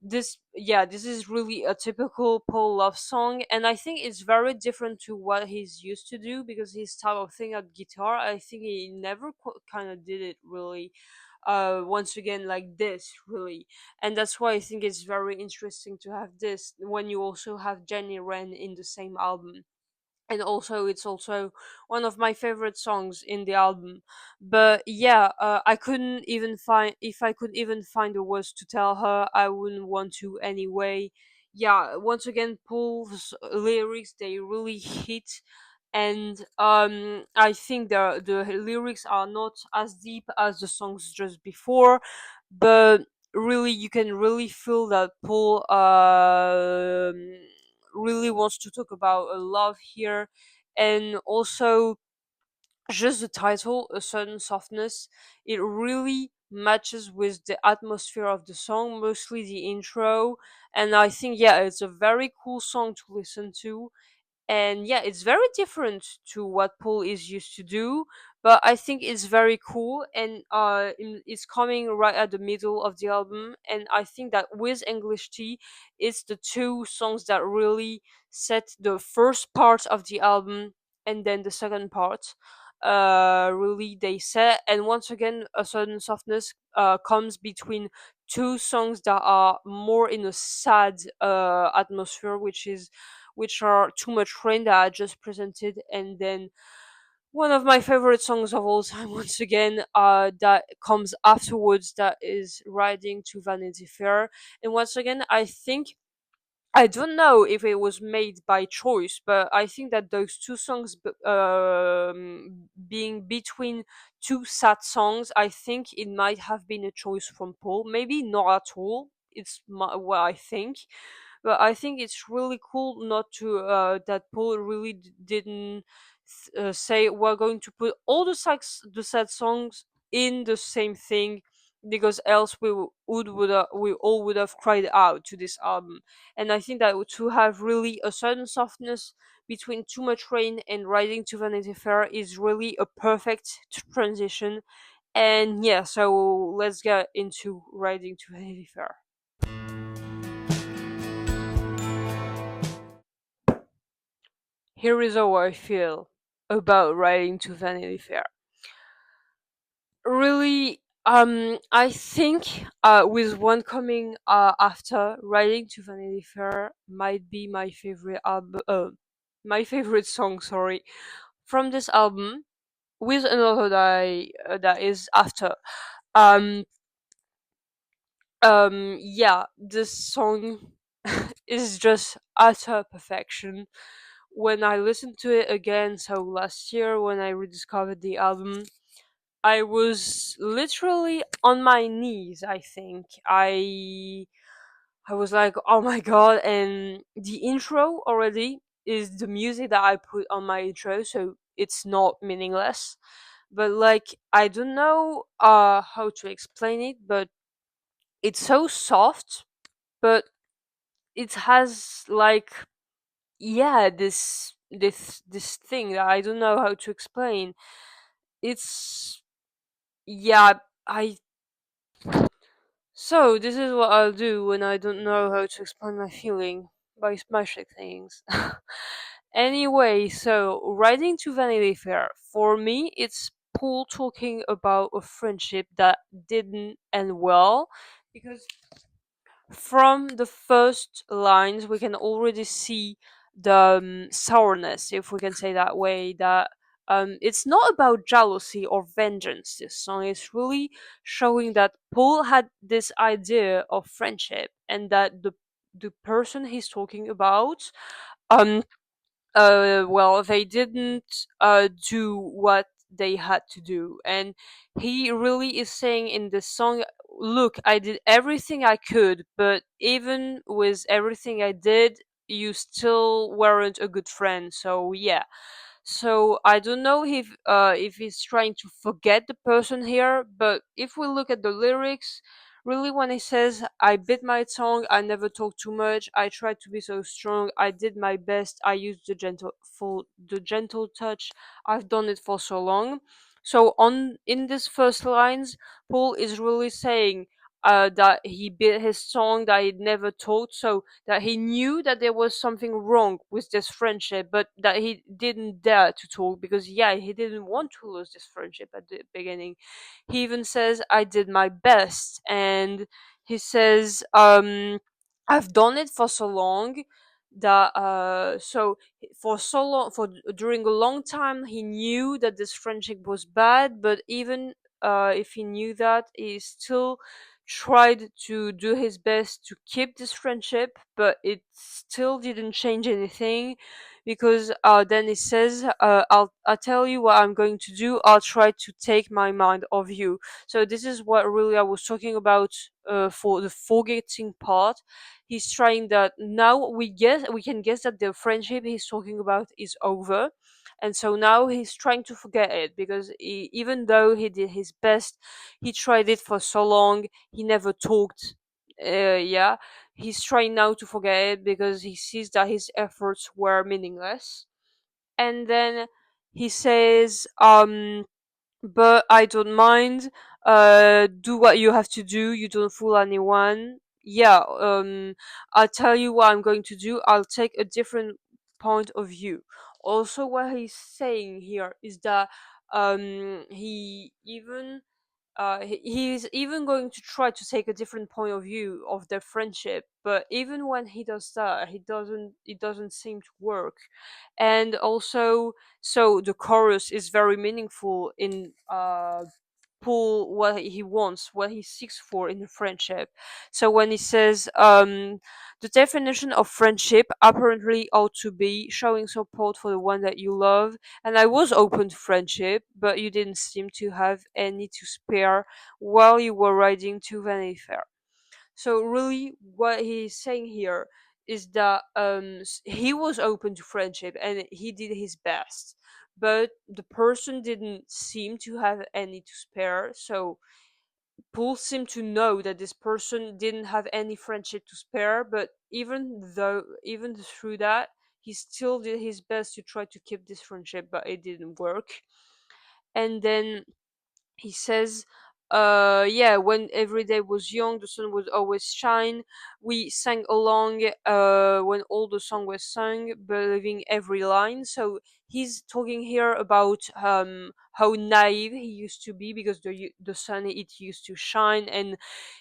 This is really a typical Paul love song, and I think it's very different to what he's used to do, because his type of thing at guitar, I think he never kind of did it really. Once again, like this, really, and that's why I think it's very interesting to have this when you also have Jenny Wren in the same album. And also it's also one of my favorite songs in the album. But yeah, I couldn't even find if I could even find the words to tell her, I wouldn't want to anyway. Yeah, once again, Paul's lyrics, they really hit. And I think the lyrics are not as deep as the songs just before, but really you can really feel that Paul really wants to talk about love here. And also just the title, A Certain Softness, it really matches with the atmosphere of the song, mostly the intro. And I think, yeah, it's a very cool song to listen to. And yeah, it's very different to what Paul is used to do, but I think it's very cool. And it's coming right at the middle of the album, and I think that with English Tea, it's the two songs that really set the first part of the album, and then the second part really they set. And once again, A Certain Softness comes between two songs that are more in a sad atmosphere, which are Too Much Rain that I just presented, and then one of my favorite songs of all time, once again, that comes afterwards, that is Riding to Vanity Fair. And once again, I think, I don't know if it was made by choice, but I think that those two songs, being between two sad songs, I think it might have been a choice from Paul. Maybe not at all. It's what I think, but I think it's really cool not to that Paul really didn't say we're going to put all the sad songs in the same thing, because else we all would have cried out to this album. And I think that to have really a certain softness between Too Much Rain and Riding to Vanity Fair is really a perfect transition. And yeah, so let's get into Riding to Vanity Fair. Here is how I feel about Riding to Vanity Fair. Really, I think with one coming after, Riding to Vanity Fair might be my favorite album, my favorite song, sorry, from this album, with another that is after. um yeah, this song is just utter perfection. When I listened to it again, so last year when I rediscovered the album, I was literally on my knees. I think I was like, oh my god. And the intro already is the music that I put on my intro, so it's not meaningless. But like, I don't know how to explain it, but it's so soft, but it has like, yeah, this thing that I don't know how to explain. It's, yeah, I so this is what I'll do when I don't know how to explain my feeling, by smashing things. Anyway, so Riding to Vanity Fair, for me it's Paul talking about a friendship that didn't end well, because from the first lines we can already see the sourness, if we can say that way, that it's not about jealousy or vengeance. This song is really showing that Paul had this idea of friendship, and that the person he's talking about, um well, they didn't do what they had to do. And he really is saying in the song, look, I did everything I could, but even with everything I did, you still weren't a good friend. So yeah, so I don't know if he's trying to forget the person here, but if we look at the lyrics, really when he says, "I bit my tongue, I never talk too much, I tried to be so strong, I did my best, I used the gentle touch, I've done it for so long." So on in these first lines, Paul is really saying that he bit his tongue, that he never talked, so that he knew that there was something wrong with this friendship, but that he didn't dare to talk because, yeah, he didn't want to lose this friendship at the beginning. He even says, I did my best. And he says, I've done it for so long that, so for so long, for during a long time, he knew that this friendship was bad, but even if he knew that, he still tried to do his best to keep this friendship, but it still didn't change anything, because then he says, I'll tell you what I'm going to do. I'll try to take my mind off you. So this is what really I was talking about for the forgetting part. He's trying that now we can guess that the friendship he's talking about is over, and so now he's trying to forget it, because even though he did his best, he tried it for so long, he never talked. Yeah, he's trying now to forget it because he sees that his efforts were meaningless. And then he says, but I don't mind. Do what you have to do. You don't fool anyone. Yeah. I'll tell you what I'm going to do. I'll take a different point of view. Also, what he's saying here is that he even he's even going to try to take a different point of view of their friendship, but even when he does that, it doesn't seem to work. And also, so the chorus is very meaningful in pull what he wants, what he seeks for in a friendship. So when he says, the definition of friendship apparently ought to be showing support for the one that you love, and I was open to friendship, but you didn't seem to have any to spare while you were riding to Vanity Fair. So really, what he's saying here is that he was open to friendship and he did his best, but the person didn't seem to have any to spare. So Paul seemed to know that this person didn't have any friendship to spare, but even through that, he still did his best to try to keep this friendship, but it didn't work. And then he says, yeah, when every day was young, the sun would always shine. We sang along when all the song was sung, believing every line. So he's talking here about how naive he used to be, because the sun, it used to shine, and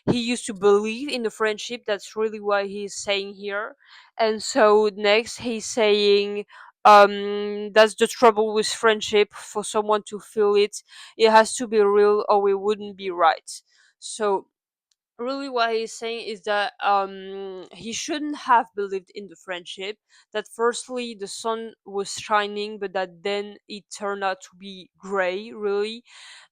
he used to believe in the friendship. That's really what he's saying here. And so next he's saying, that's the trouble with friendship. For someone to feel it, it has to be real or it wouldn't be right. So really what he's saying is that he shouldn't have believed in the friendship, that firstly the sun was shining, but that then it turned out to be gray, really.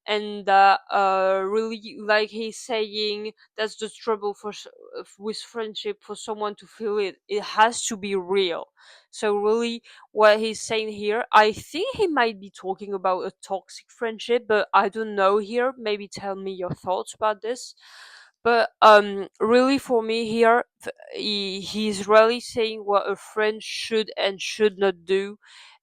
And really, like he's saying, that's the trouble with friendship. For someone to feel it, it has to be real. So really, what he's saying here, I think he might be talking about a toxic friendship, but I don't know here. Maybe tell me your thoughts about this. But really, for me here, he's really saying what a friend should and should not do,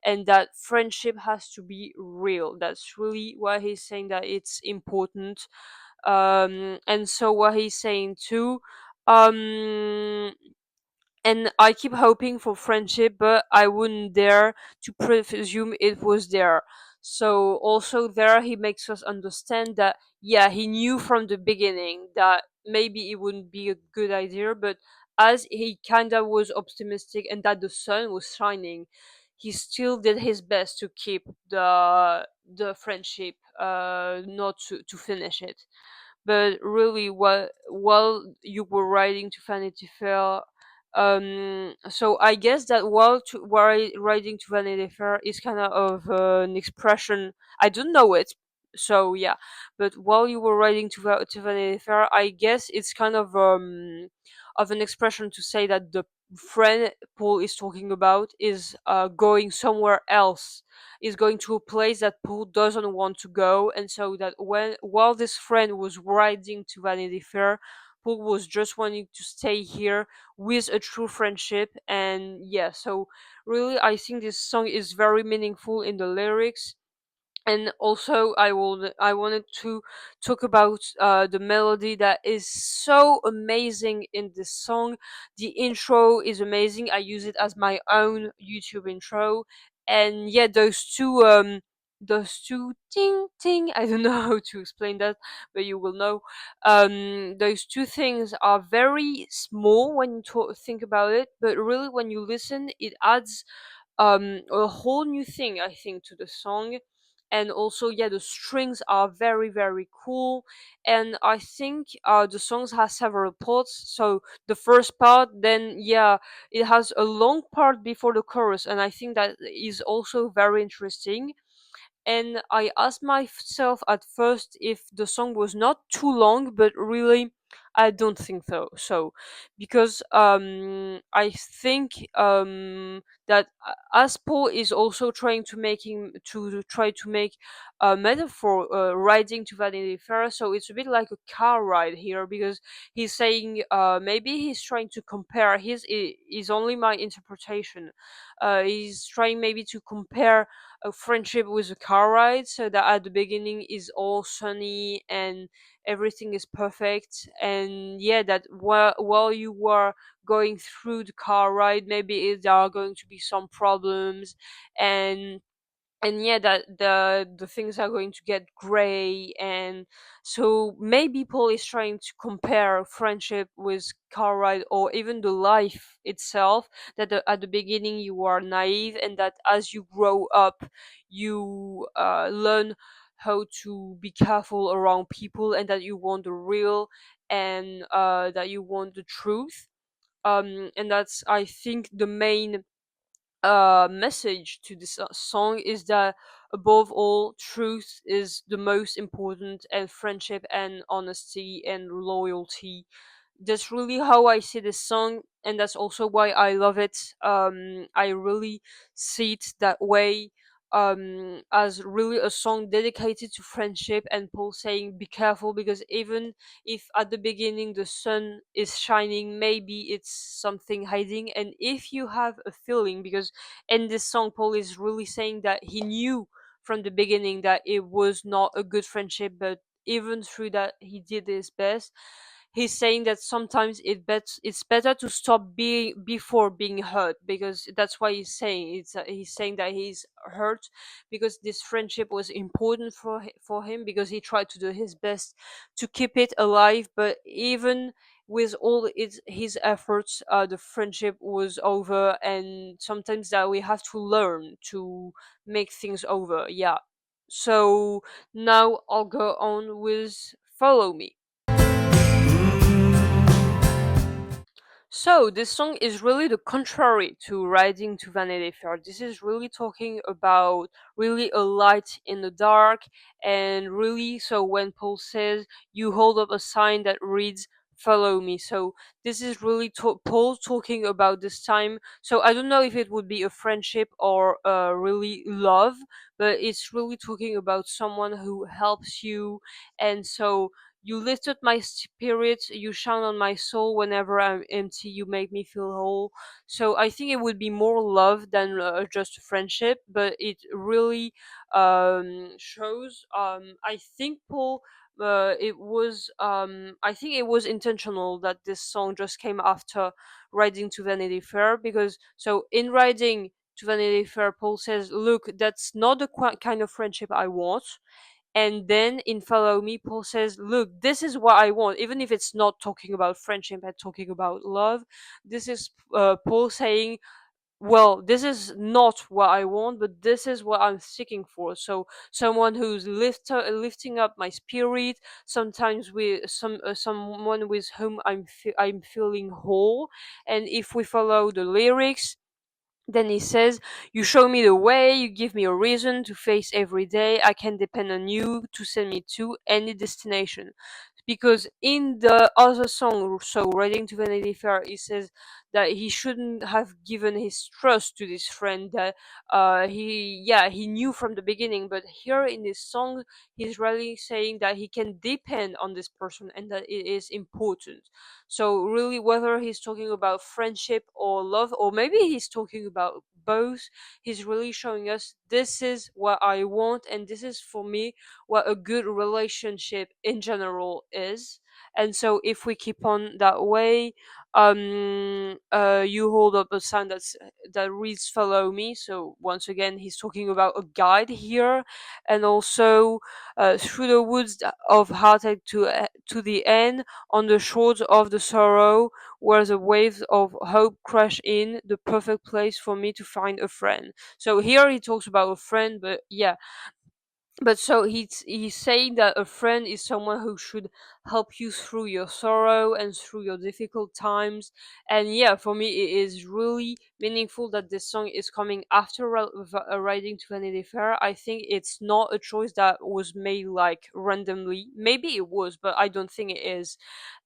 and that friendship has to be real. That's really why he's saying that it's important. And so what he's saying too, um and I keep hoping for friendship, but I wouldn't dare to presume it was there. So also there he makes us understand that, yeah, he knew from the beginning that maybe it wouldn't be a good idea, but as he kinda was optimistic and that the sun was shining, he still did his best to keep the friendship, not to finish it. But really, while you were riding to Vanity Fair, so I guess that while riding to Vanity Fair is kind of an expression. I don't know it, so yeah. But while you were riding to Vanity Fair, I guess it's kind of an expression to say that the friend Paul is talking about is going somewhere else, is going to a place that Paul doesn't want to go, and so that while this friend was riding to Vanity Fair, Paul was just wanting to stay here with a true friendship. And yeah, so really, I think this song is very meaningful in the lyrics. And also, I wanted to talk about the melody that is so amazing in this song. The intro is amazing. I use it as my own YouTube intro. And yeah, those two ting ting, I don't know how to explain that, but you will know. Those two things are very small when you think about it, but really when you listen, it adds a whole new thing, I think, to the song. and also yeah, the strings are very very cool. And I think the songs has several parts. So the first part, then yeah, it has a long part before the chorus, and I think that is also very interesting. And I asked myself at first if the song was not too long, but really I don't think so, because I think that as Paul is also trying to making to try to make a metaphor riding to Vanity Fair, so it's a bit like a car ride here, because he's saying maybe he's trying to compare, his is only my interpretation, he's trying maybe to compare a friendship with a car ride, so that at the beginning is all sunny and everything is perfect, and yeah, that while you were going through the car ride, maybe there are going to be some problems, and yeah, that the things are going to get gray. And so maybe Paul is trying to compare friendship with car ride, or even the life itself, that at the beginning you are naive, and that as you grow up you learn how to be careful around people, and that you want the real, and that you want the truth. And that's, I think, the main message to this song, is that above all, truth is the most important, and friendship and honesty and loyalty. That's really how I see this song, and that's also why I love it. I really see it that way, as really a song dedicated to friendship, and Paul saying be careful, because even if at the beginning the sun is shining, maybe it's something hiding. And if you have a feeling, because in this song Paul is really saying that he knew from the beginning that it was not a good friendship, but even through that he did his best. He's saying that sometimes it's better to stop being before being hurt, because that's why he's saying he's saying that he's hurt because this friendship was important for him, because he tried to do his best to keep it alive. But even with all his efforts, the friendship was over, and sometimes that we have to learn to make things over. Yeah. So now I'll go on with Follow Me. So this song is really the contrary to Riding to Vanity Fair. This is really talking about really a light in the dark, and really, so when Paul says you hold up a sign that reads "Follow me," so this is really Paul talking about this time. So I don't know if it would be a friendship or really love, but it's really talking about someone who helps you, and so you lifted my spirit, you shine on my soul. Whenever I'm empty, you make me feel whole. So I think it would be more love than just friendship, but it really shows. I think Paul. I think it was intentional that this song just came after Riding to Vanity Fair, because so in Riding to Vanity Fair, Paul says, "Look, that's not the kind of friendship I want." And then in Follow Me, Paul says, "Look, this is what I want." Even if it's not talking about friendship and talking about love, this is Paul saying, well, this is not what I want, but this is what I'm seeking for. So someone who's lifting up my spirit, sometimes with someone with whom I'm feeling whole. And if we follow the lyrics, then he says, "You show me the way, you give me a reason to face every day. I can depend on you to send me to any destination." Because in the other song, so Riding to Vanity Fair, he says that he shouldn't have given his trust to this friend that he knew from the beginning. But here in this song, he's really saying that he can depend on this person, and that it is important. So really, whether he's talking about friendship or love, or maybe he's talking about both, he's really showing us this is what I want, and this is for me what a good relationship in general is. And so if we keep on that way, you hold up a sign that reads "Follow me." So once again, he's talking about a guide here, and also through the woods of heartache to the end, on the shores of the sorrow, where the waves of hope crash in, the perfect place for me to find a friend. So here he talks about a friend, but yeah, But so he's saying that a friend is someone who should help you through your sorrow and through your difficult times. And yeah, for me it is really meaningful that this song is coming after writing to Vanity Fair. I think it's not a choice that was made like randomly. Maybe it was, but I don't think it is.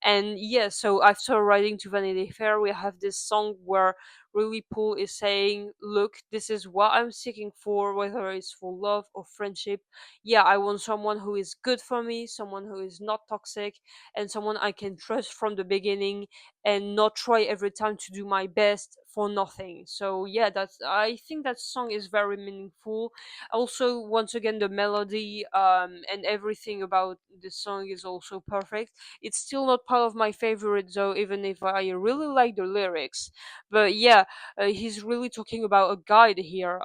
And yeah, so after writing to Vanity Fair, we have this song where really Paul is saying, look, this is what I'm seeking for, whether it's for love or friendship. Yeah, I want someone who is good for me, someone who is not toxic, and someone I can trust from the beginning and not try every time to do my best for nothing. So yeah, that's I think that song is very meaningful. Also, once again, the melody and everything about the song is also perfect. It's still not part of my favorite though, even if I really like the lyrics. But yeah, he's really talking about a guide here.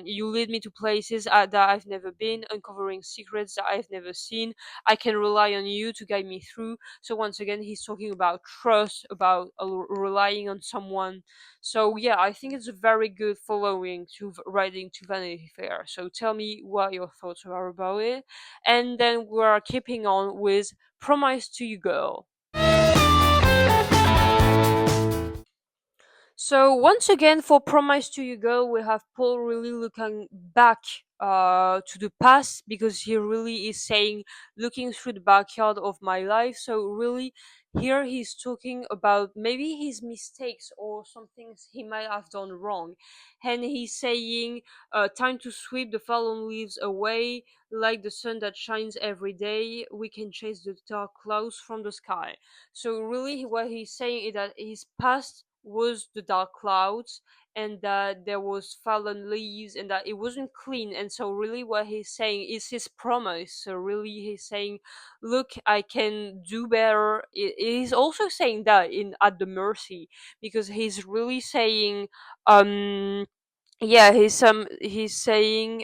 You lead me to places that I've never been, uncovering secrets that I've never seen. I can rely on you to guide me through. So once again, he's talking about trust, about relying on someone. So yeah, I think it's a very good following to writing to Vanity Fair. So tell me what your thoughts are about it, and then we're keeping on with Promise to You Girl. So once again, for Promise to You Girl, we have Paul really looking back to the past, because he really is saying, looking through the backyard of my life. So really, here he's talking about maybe his mistakes or some things he might have done wrong, and he's saying, time to sweep the fallen leaves away, like the sun that shines every day. We can chase the dark clouds from the sky. So really, what he's saying is that his past was the dark clouds, and that there was fallen leaves, and that it wasn't clean. And so really what he's saying is his promise. So really he's saying, look, I can do better. He's also saying that in At the Mercy, because he's really saying, um yeah, he's saying,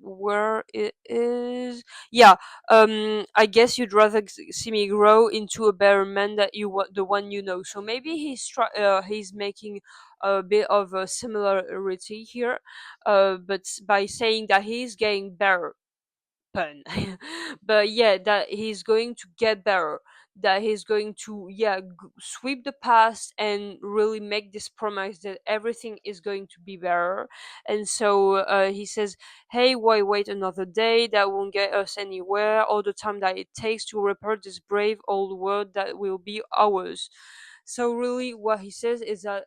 where it is, yeah, I guess you'd rather see me grow into a better man that the one you know. So maybe he's making a bit of a similarity here, but by saying that he's getting better, pun. But yeah, that he's going to get better, that he's going to, yeah, sweep the past and really make this promise that everything is going to be better. And so he says, hey, why wait another day? That won't get us anywhere. All the time that it takes to repair this brave old world that will be ours. So really what he says is that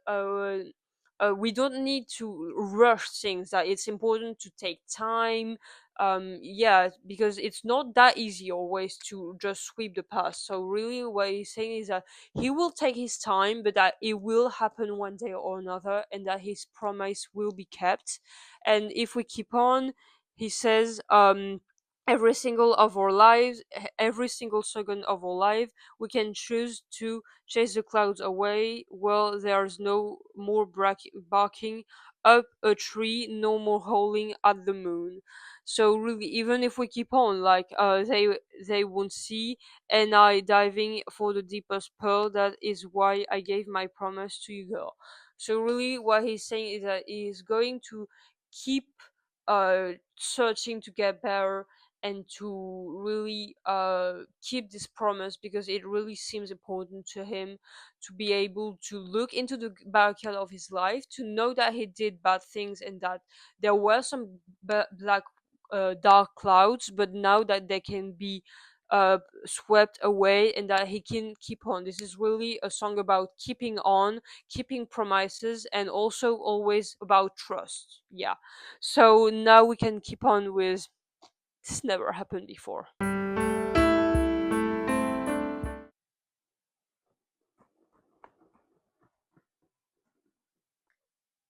we don't need to rush things, that it's important to take time. Yeah, because it's not that easy always to just sweep the past. So really what he's saying is that he will take his time, but that it will happen one day or another, and that his promise will be kept. And if we keep on, he says, every single of our lives, every single second of our life, we can choose to chase the clouds away. Well, there's no more barking up a tree, no more howling at the moon. So really, even if we keep on, like, they won't see, and I diving for the deepest pearl. That is why I gave my promise to you, girl. So really, what he's saying is that he's going to keep searching to get better, and to really keep this promise, because it really seems important to him to be able to look into the backyard of his life, to know that he did bad things, and that there were some black dark clouds, but now that they can be swept away, and that he can keep on. This is really a song about keeping on, keeping promises, and also always about trust. Yeah. So now we can keep on with This Never Happened Before.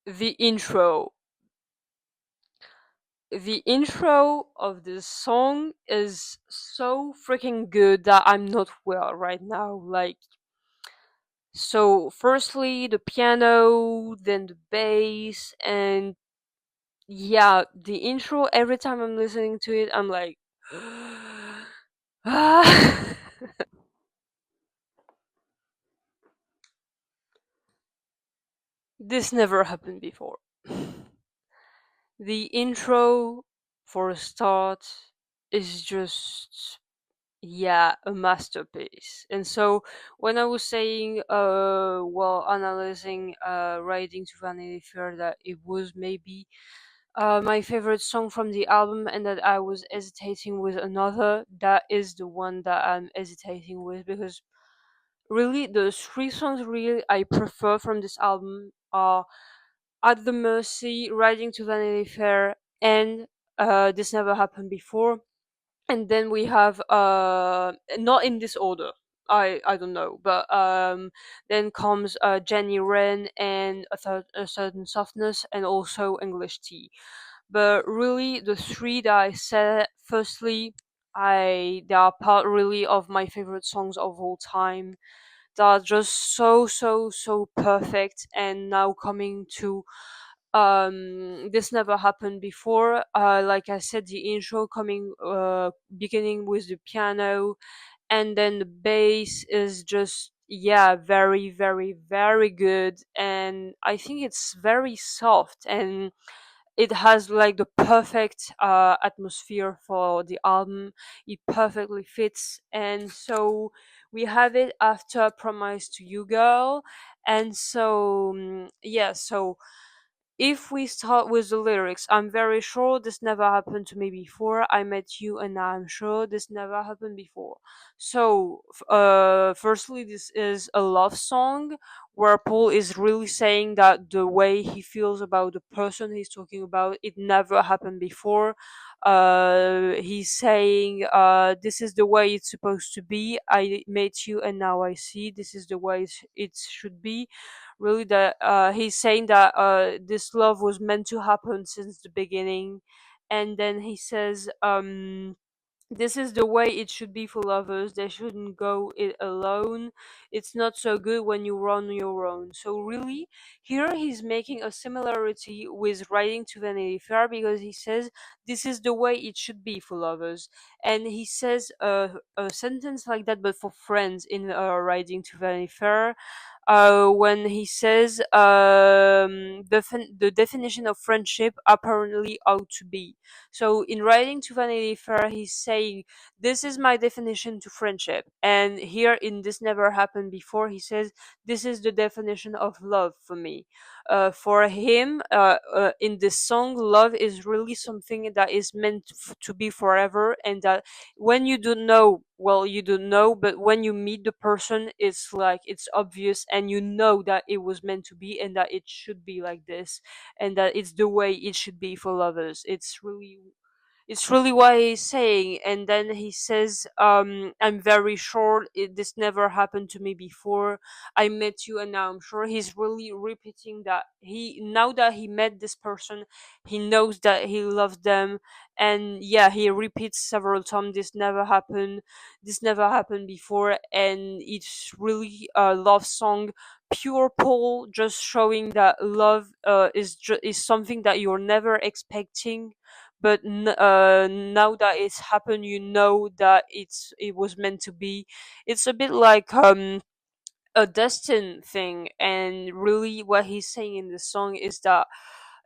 The intro. The intro of this song is so freaking good that I'm not well right now. Like, so firstly the piano, then the bass, and yeah, the intro, every time I'm listening to it, I'm like, ah. This never happened before. The intro. for a start, is just, yeah, a masterpiece. And so when I was saying, while analyzing Riding to Vanity Fair, that it was maybe my favorite song from the album, and that I was hesitating with another, that is the one that I'm hesitating with, because really the three songs really I prefer from this album are At the Mercy, Riding to Vanity Fair, and This Never Happened Before. And then we have, not in this order, I don't know, but then comes Jenny Wren and a Certain Softness, and also English Tea. But really the three that I said, firstly, they are part really of my favorite songs of all time, that are just so perfect. And now coming to This Never Happened Before, like I said, the intro coming, beginning with the piano, and then the bass is just, yeah, very good. And I think it's very soft, and it has like the perfect atmosphere for the album. It perfectly fits. And so we have it after Promise to You Girl. And so, yeah, so if we start with the lyrics, I'm very sure this never happened to me before. I met you, and I'm sure this never happened before. So, firstly, this is a love song where Paul is really saying that the way he feels about the person he's talking about, it never happened before. He's saying, "This is the way it's supposed to be. I met you, and now I see this is the way it should be." Really, that he's saying that this love was meant to happen since the beginning. And then he says, this is the way it should be for lovers. They shouldn't go it alone. It's not so good when you run your own. So really, here he's making a similarity with Writing to Vanity Fair, because he says this is the way it should be for lovers. And he says a sentence like that, but for friends, in Writing to Vanity Fair, when he says, the definition of friendship apparently ought to be. So in Writing to Vanity Fair, he's saying, "This is my definition to friendship." And here in This Never Happened Before, he says, "This is the definition of love for me." For him, in this song, love is really something that is meant to be forever, and that when you don't know, well, you don't know, but when you meet the person, it's like it's obvious, and you know that it was meant to be, and that it should be like this, and that it's the way it should be for lovers. It's really what he's saying. And then he says, "I'm very sure this never happened to me before. I met you, and now I'm sure." He's really repeating that he, now that he met this person, he knows that he loves them. And yeah, he repeats several times, this never happened before. And it's really a love song, pure Paul, just showing that love is something that you're never expecting, but now that it's happened, you know that it was meant to be. It's a bit like a destined thing. And really what he's saying in the song is that,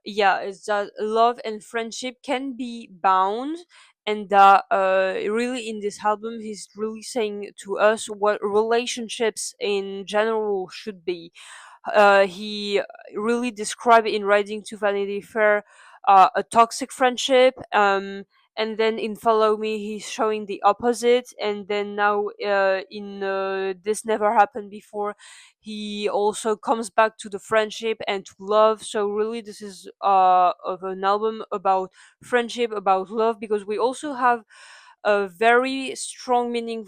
yeah, is that love and friendship can be bound. And that really in this album he's really saying to us what relationships in general should be. He really described in Riding to Vanity Fair a toxic friendship. And then in Follow Me, he's showing the opposite. And then now in This Never Happened Before, he also comes back to the friendship and to love. So really, this is of an album about friendship, about love, because we also have a very strong meaning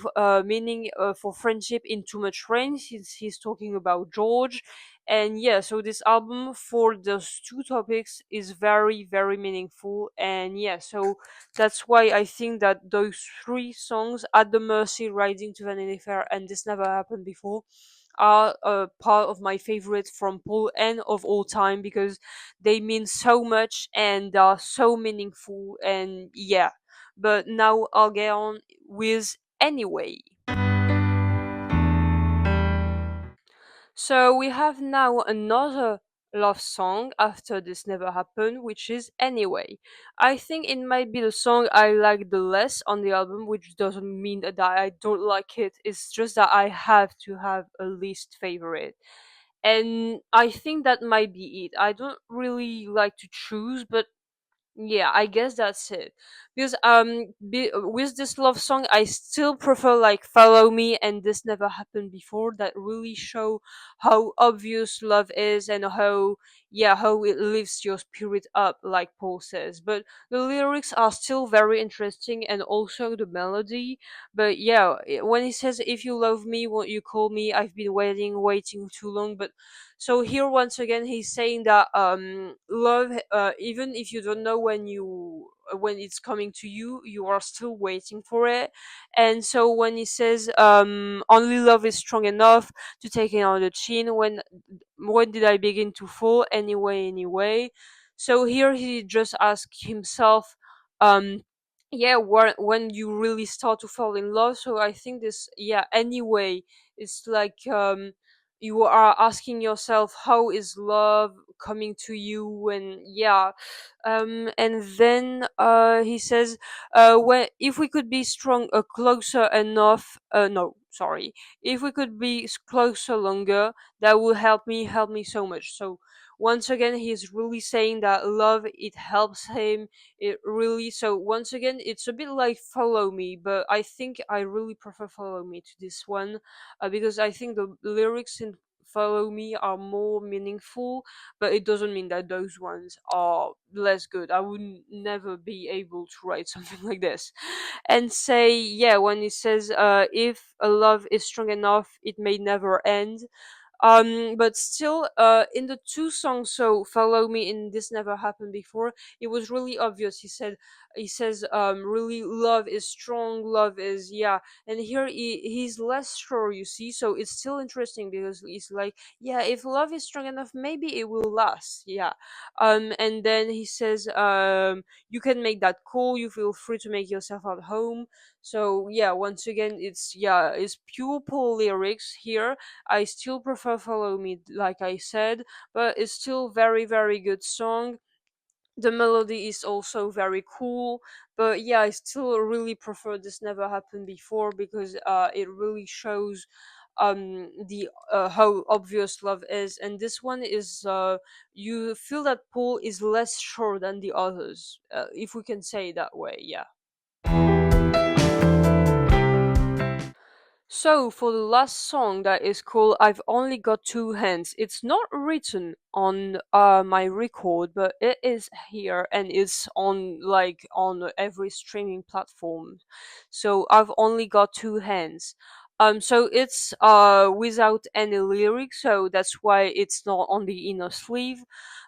for friendship in Too Much Rain, since he's talking about George. And yeah, so this album for those two topics is very meaningful. And yeah, so that's why I think that those three songs, At the Mercy, Riding to Vanity Fair, and This Never Happened Before, are a part of my favorites from Paul and of all time, because they mean so much and are so meaningful. And yeah, but now I'll get on with Anyway. So we have now another love song after This Never Happened, which is Anyway. I think it might be the song I like the less on the album, which doesn't mean that I don't like it. It's just that I have to have a least favorite. And I think that might be it. I don't really like to choose, but yeah, I guess that's it. Because with this love song, I still prefer like "Follow Me" and "This Never Happened Before." That really show how obvious love is and how it lifts your spirit up, like Paul says. But the lyrics are still very interesting, and also the melody. But yeah, when he says, "If you love me, won't you call me? I've been waiting too long." But so here once again he's saying that love, even if you don't know when it's coming to you, you are still waiting for it. And so when he says only love is strong enough to take it on the chin, when did I begin to fall anyway. So here he just asks himself, um yeah, when you really start to fall in love. So I think this, yeah, anyway, it's like you are asking yourself, how is love coming to you? And yeah, and then he says, when if we could be strong closer enough, no, sorry, if we could be closer longer, that would help me so much. So once again he's really saying that love, it helps him, it really. So once again it's a bit like Follow Me, but I think I really prefer Follow Me to this one, because I think the lyrics in Follow Me are more meaningful, but it doesn't mean that those ones are less good. I would never be able to write something like this. And say, yeah, when it says, if a love is strong enough, it may never end. But still, in the two songs, so Follow Me and This Never Happened Before, it was really obvious. He says, really, love is strong, love is, yeah. And here he's less sure, you see. So it's still interesting because he's like, yeah, if love is strong enough, maybe it will last, yeah. And then he says, you can make that call, you feel free to make yourself at home. So yeah, once again, it's pure Paul lyrics here. I still prefer Follow Me, like I said, but it's still very, very good song. The melody is also very cool, but yeah, I still really prefer This Never Happened Before, because it really shows the how obvious love is. And this one is, you feel that Paul is less sure than the others, if we can say it that way, yeah. So, for the last song, that is called I've Only Got Two Hands, it's not written on my record, but it is here and it's on like on every streaming platform. So, I've Only Got Two Hands. So it's without any lyrics, so that's why it's not on the inner sleeve.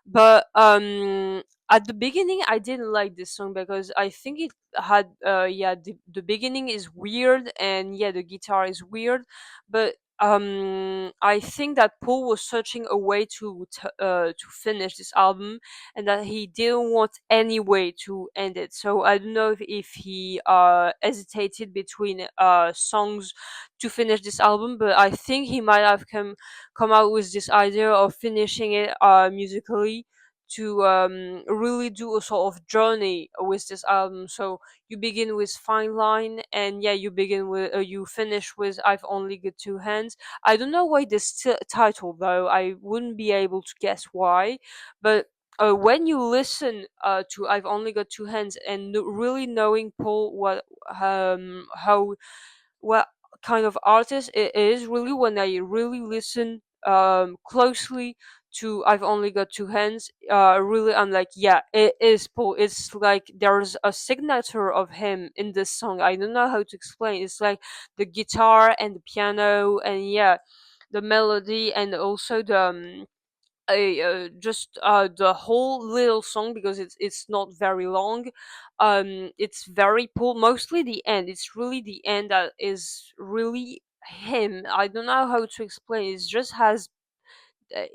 But at the beginning I didn't like this song because I think it had, yeah, the beginning is weird, and yeah, the guitar is weird. But I think that Paul was searching a way to finish this album, and that he didn't want any way to end it. So I don't know if he hesitated between songs to finish this album, but I think he might have come out with this idea of finishing it musically, to really do a sort of journey with this album. So you begin with Fine Line, and yeah, you finish with I've Only Got Two Hands. I don't know why this title, though. I wouldn't be able to guess why, but when you listen to I've Only Got Two Hands, and really knowing Paul, how what kind of artist it is, really, when I really listen closely to I've Only Got Two Hands, really I'm like, yeah, it is Paul. It's like there's a signature of him in this song. I don't know how to explain. It's like the guitar and the piano, and yeah, the melody, and also just the whole little song, because it's not very long. It's very cool, mostly the end. It's really the end that is really him. I don't know how to explain. It just has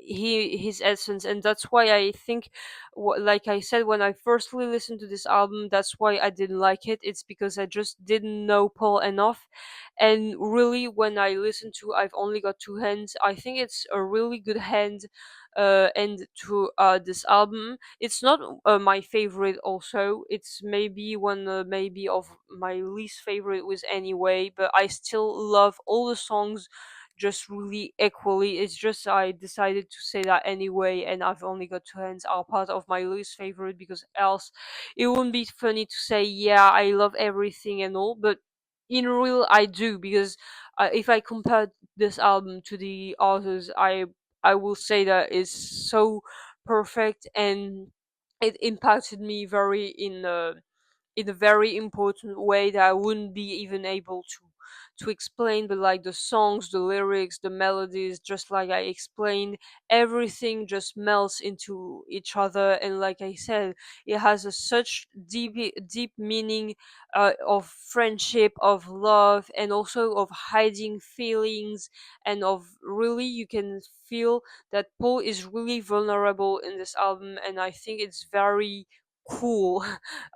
his essence. And that's why I think, like I said, when I firstly listened to this album, that's why I didn't like it. It's because I just didn't know Paul enough. And really, when I listen to I've Only Got Two Hands, I think it's a really good end to this album. It's not my favorite. Also, it's maybe one maybe of my least favorite was Anyway, but I still love all the songs just really equally. It's just I decided to say that Anyway and I've Only Got Two Hands are part of my least favorite, because else it wouldn't be funny to say, yeah, I love everything and all, but in real I do, because if I compare this album to the others, I will say that it's so perfect, and it impacted me very in a very important way that I wouldn't be even able to explain. But like the songs, the lyrics, the melodies, just like I explained, everything just melts into each other. And like I said, it has such deep meaning of friendship, of love, and also of hiding feelings, and of really you can feel that Paul is really vulnerable in this album, and I think it's very cool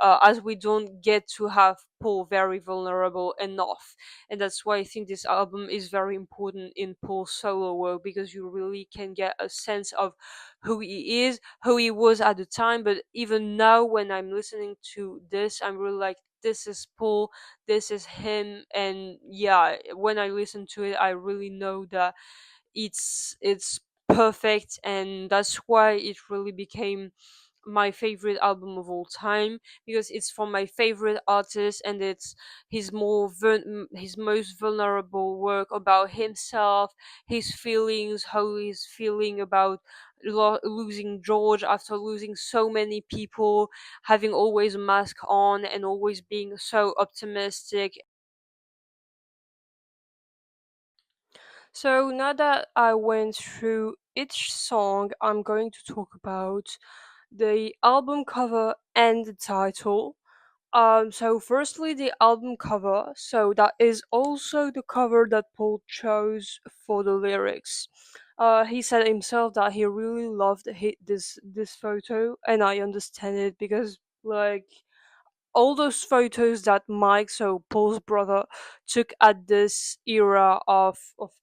as we don't get to have Paul very vulnerable enough. And that's why I think this album is very important in Paul's solo work, because you really can get a sense of who he is, who he was at the time. But even now, when I'm listening to this, I'm really like, this is Paul, this is him. And yeah, when I listen to it, I really know that it's perfect, and that's why it really became my favorite album of all time, because it's from my favorite artist, and it's his most vulnerable work about himself, his feelings, how he's feeling about losing George after losing so many people, having always a mask on and always being so optimistic. So now that I went through each song, I'm going to talk about the album cover and the title. So firstly, the album cover. So that is also the cover that Paul chose for the lyrics. He said himself that he really loved this photo, and I understand it, because like all those photos that Mike, so Paul's brother, took at this era of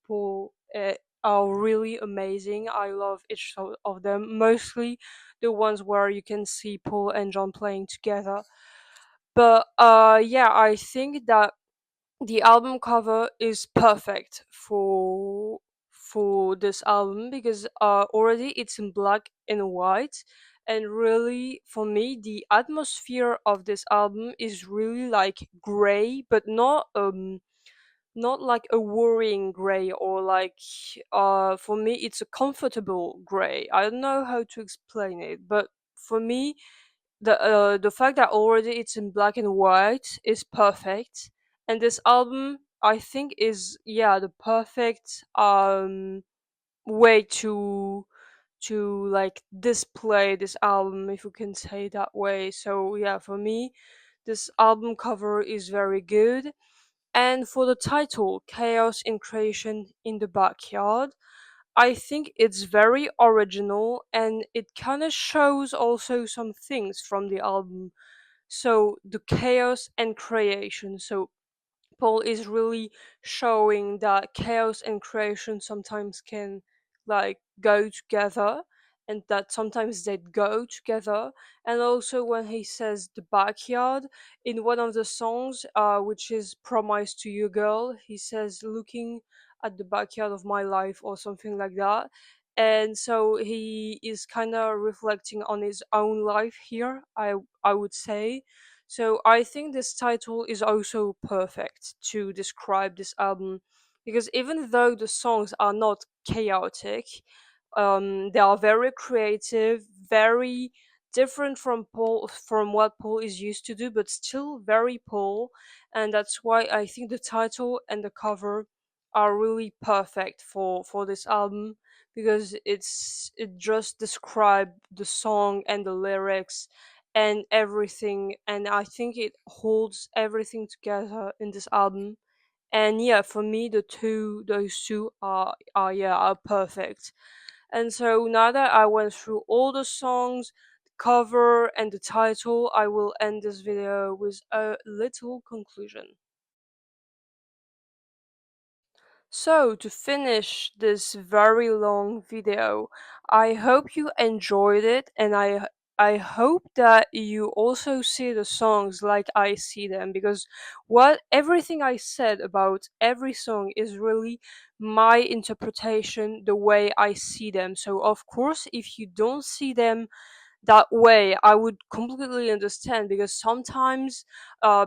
Paul are really amazing. I love each of them, mostly the ones where you can see Paul and John playing together. But yeah, I think that the album cover is perfect for this album, because already it's in black and white, and really for me the atmosphere of this album is really like gray, but not like a worrying gray, or like for me it's a comfortable gray. I don't know how to explain it, but for me the fact that already it's in black and white is perfect. And this album I think is, yeah, the perfect way to like display this album, if we can say that way. So yeah, for me this album cover is very good. And for the title, Chaos in Creation in the Backyard, I think it's very original, and it kind of shows also some things from the album. So the chaos and creation. So Paul is really showing that chaos and creation sometimes can like go together, and that sometimes they go together. And also when he says the backyard in one of the songs, which is Promise to You Girl, he says looking at the backyard of my life or something like that. And so he is kind of reflecting on his own life here, I would say. So I think this title is also perfect to describe this album, because even though the songs are not chaotic, they are very creative, very different from what Paul is used to do, but still very Paul. And that's why I think the title and the cover are really perfect for this album, because it just describe the song and the lyrics and everything, and I think it holds everything together in this album. And yeah, for me those two are, yeah, are perfect. And so now that I went through all the songs, the cover, and the title, I will end this video with a little conclusion. So, to finish this very long video, I hope you enjoyed it, and I hope that you also see the songs like I see them, because what everything I said about every song is really my interpretation, the way I see them. So of course, if you don't see them that way, I would completely understand, because sometimes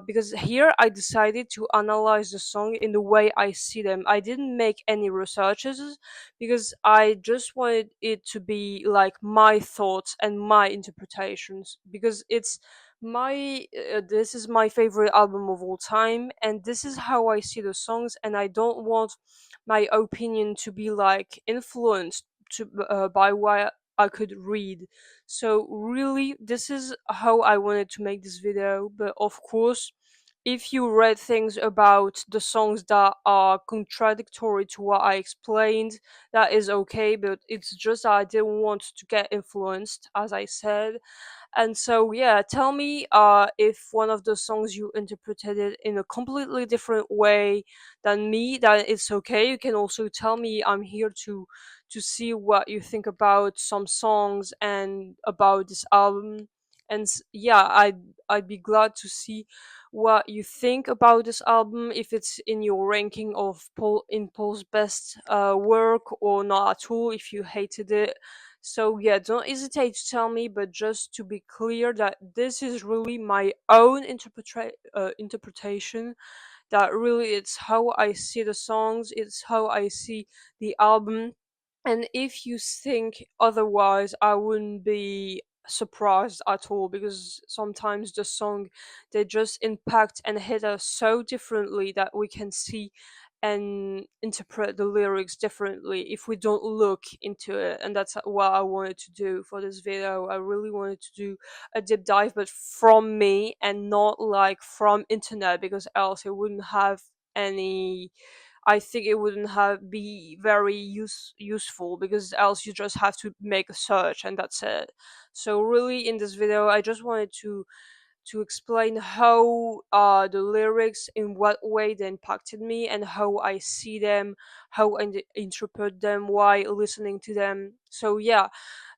because here I decided to analyze the song in the way I see them. I didn't make any researches, because I just wanted it to be like my thoughts and my interpretations, because it's my this is my favorite album of all time, and this is how I see the songs, and I don't want my opinion to be like influenced by what I could read. So really, this is how I wanted to make this video. But of course, if you read things about the songs that are contradictory to what I explained, that is okay. But it's just that I didn't want to get influenced, as I said. And so yeah, tell me if one of the songs you interpreted it in a completely different way than me, that it's okay. You can also tell me. I'm here to see what you think about some songs and about this album. And yeah, I'd be glad to see what you think about this album, if it's in your ranking of Paul's best work or not at all, if you hated it. So yeah, don't hesitate to tell me, but just to be clear that this is really my own interpretation, that really it's how I see the songs, it's how I see the album. And if you think otherwise, I wouldn't be surprised at all, because sometimes the song, they just impact and hit us so differently that we can see and interpret the lyrics differently if we don't look into it. And that's what I wanted to do for this video. I really wanted to do a deep dive, but from me and not like from internet, because else it wouldn't have any, I think it wouldn't have be very useful, because else you just have to make a search and that's it. So really, in this video, I just wanted to explain how the lyrics, in what way they impacted me, and how I see them, how I interpret them while listening to them. So yeah,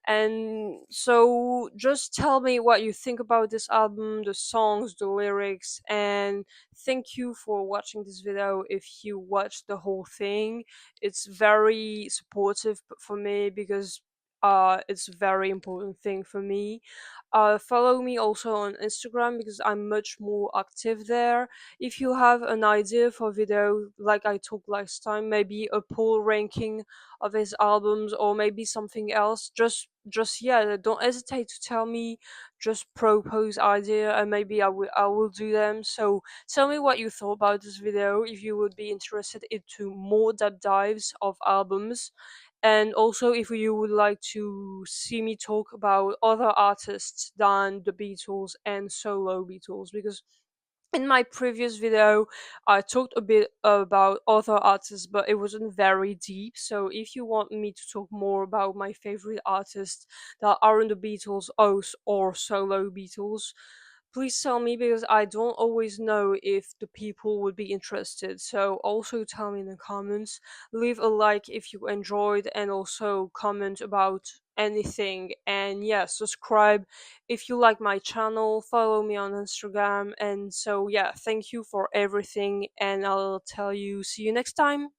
and so just tell me what you think about this album, the songs, the lyrics, and thank you for watching this video. If you watched the whole thing, it's very supportive for me, because it's a very important thing for me. Follow me also on Instagram, because I'm much more active there. If you have an idea for video like I talked last time, maybe a poll ranking of his albums, or maybe something else, just yeah, don't hesitate to tell me. Just propose idea, and maybe I will do them. So tell me what you thought about this video, if you would be interested into more deep dives of albums, and also if you would like to see me talk about other artists than the Beatles and solo Beatles, because in my previous video I talked a bit about other artists, but it wasn't very deep. So if you want me to talk more about my favorite artists that aren't the Beatles or solo Beatles, please tell me, because I don't always know if the people would be interested. So also tell me in the comments, leave a like if you enjoyed, and also comment about anything. And yeah, subscribe if you like my channel, follow me on Instagram. And so yeah, thank you for everything, and I'll tell you, see you next time.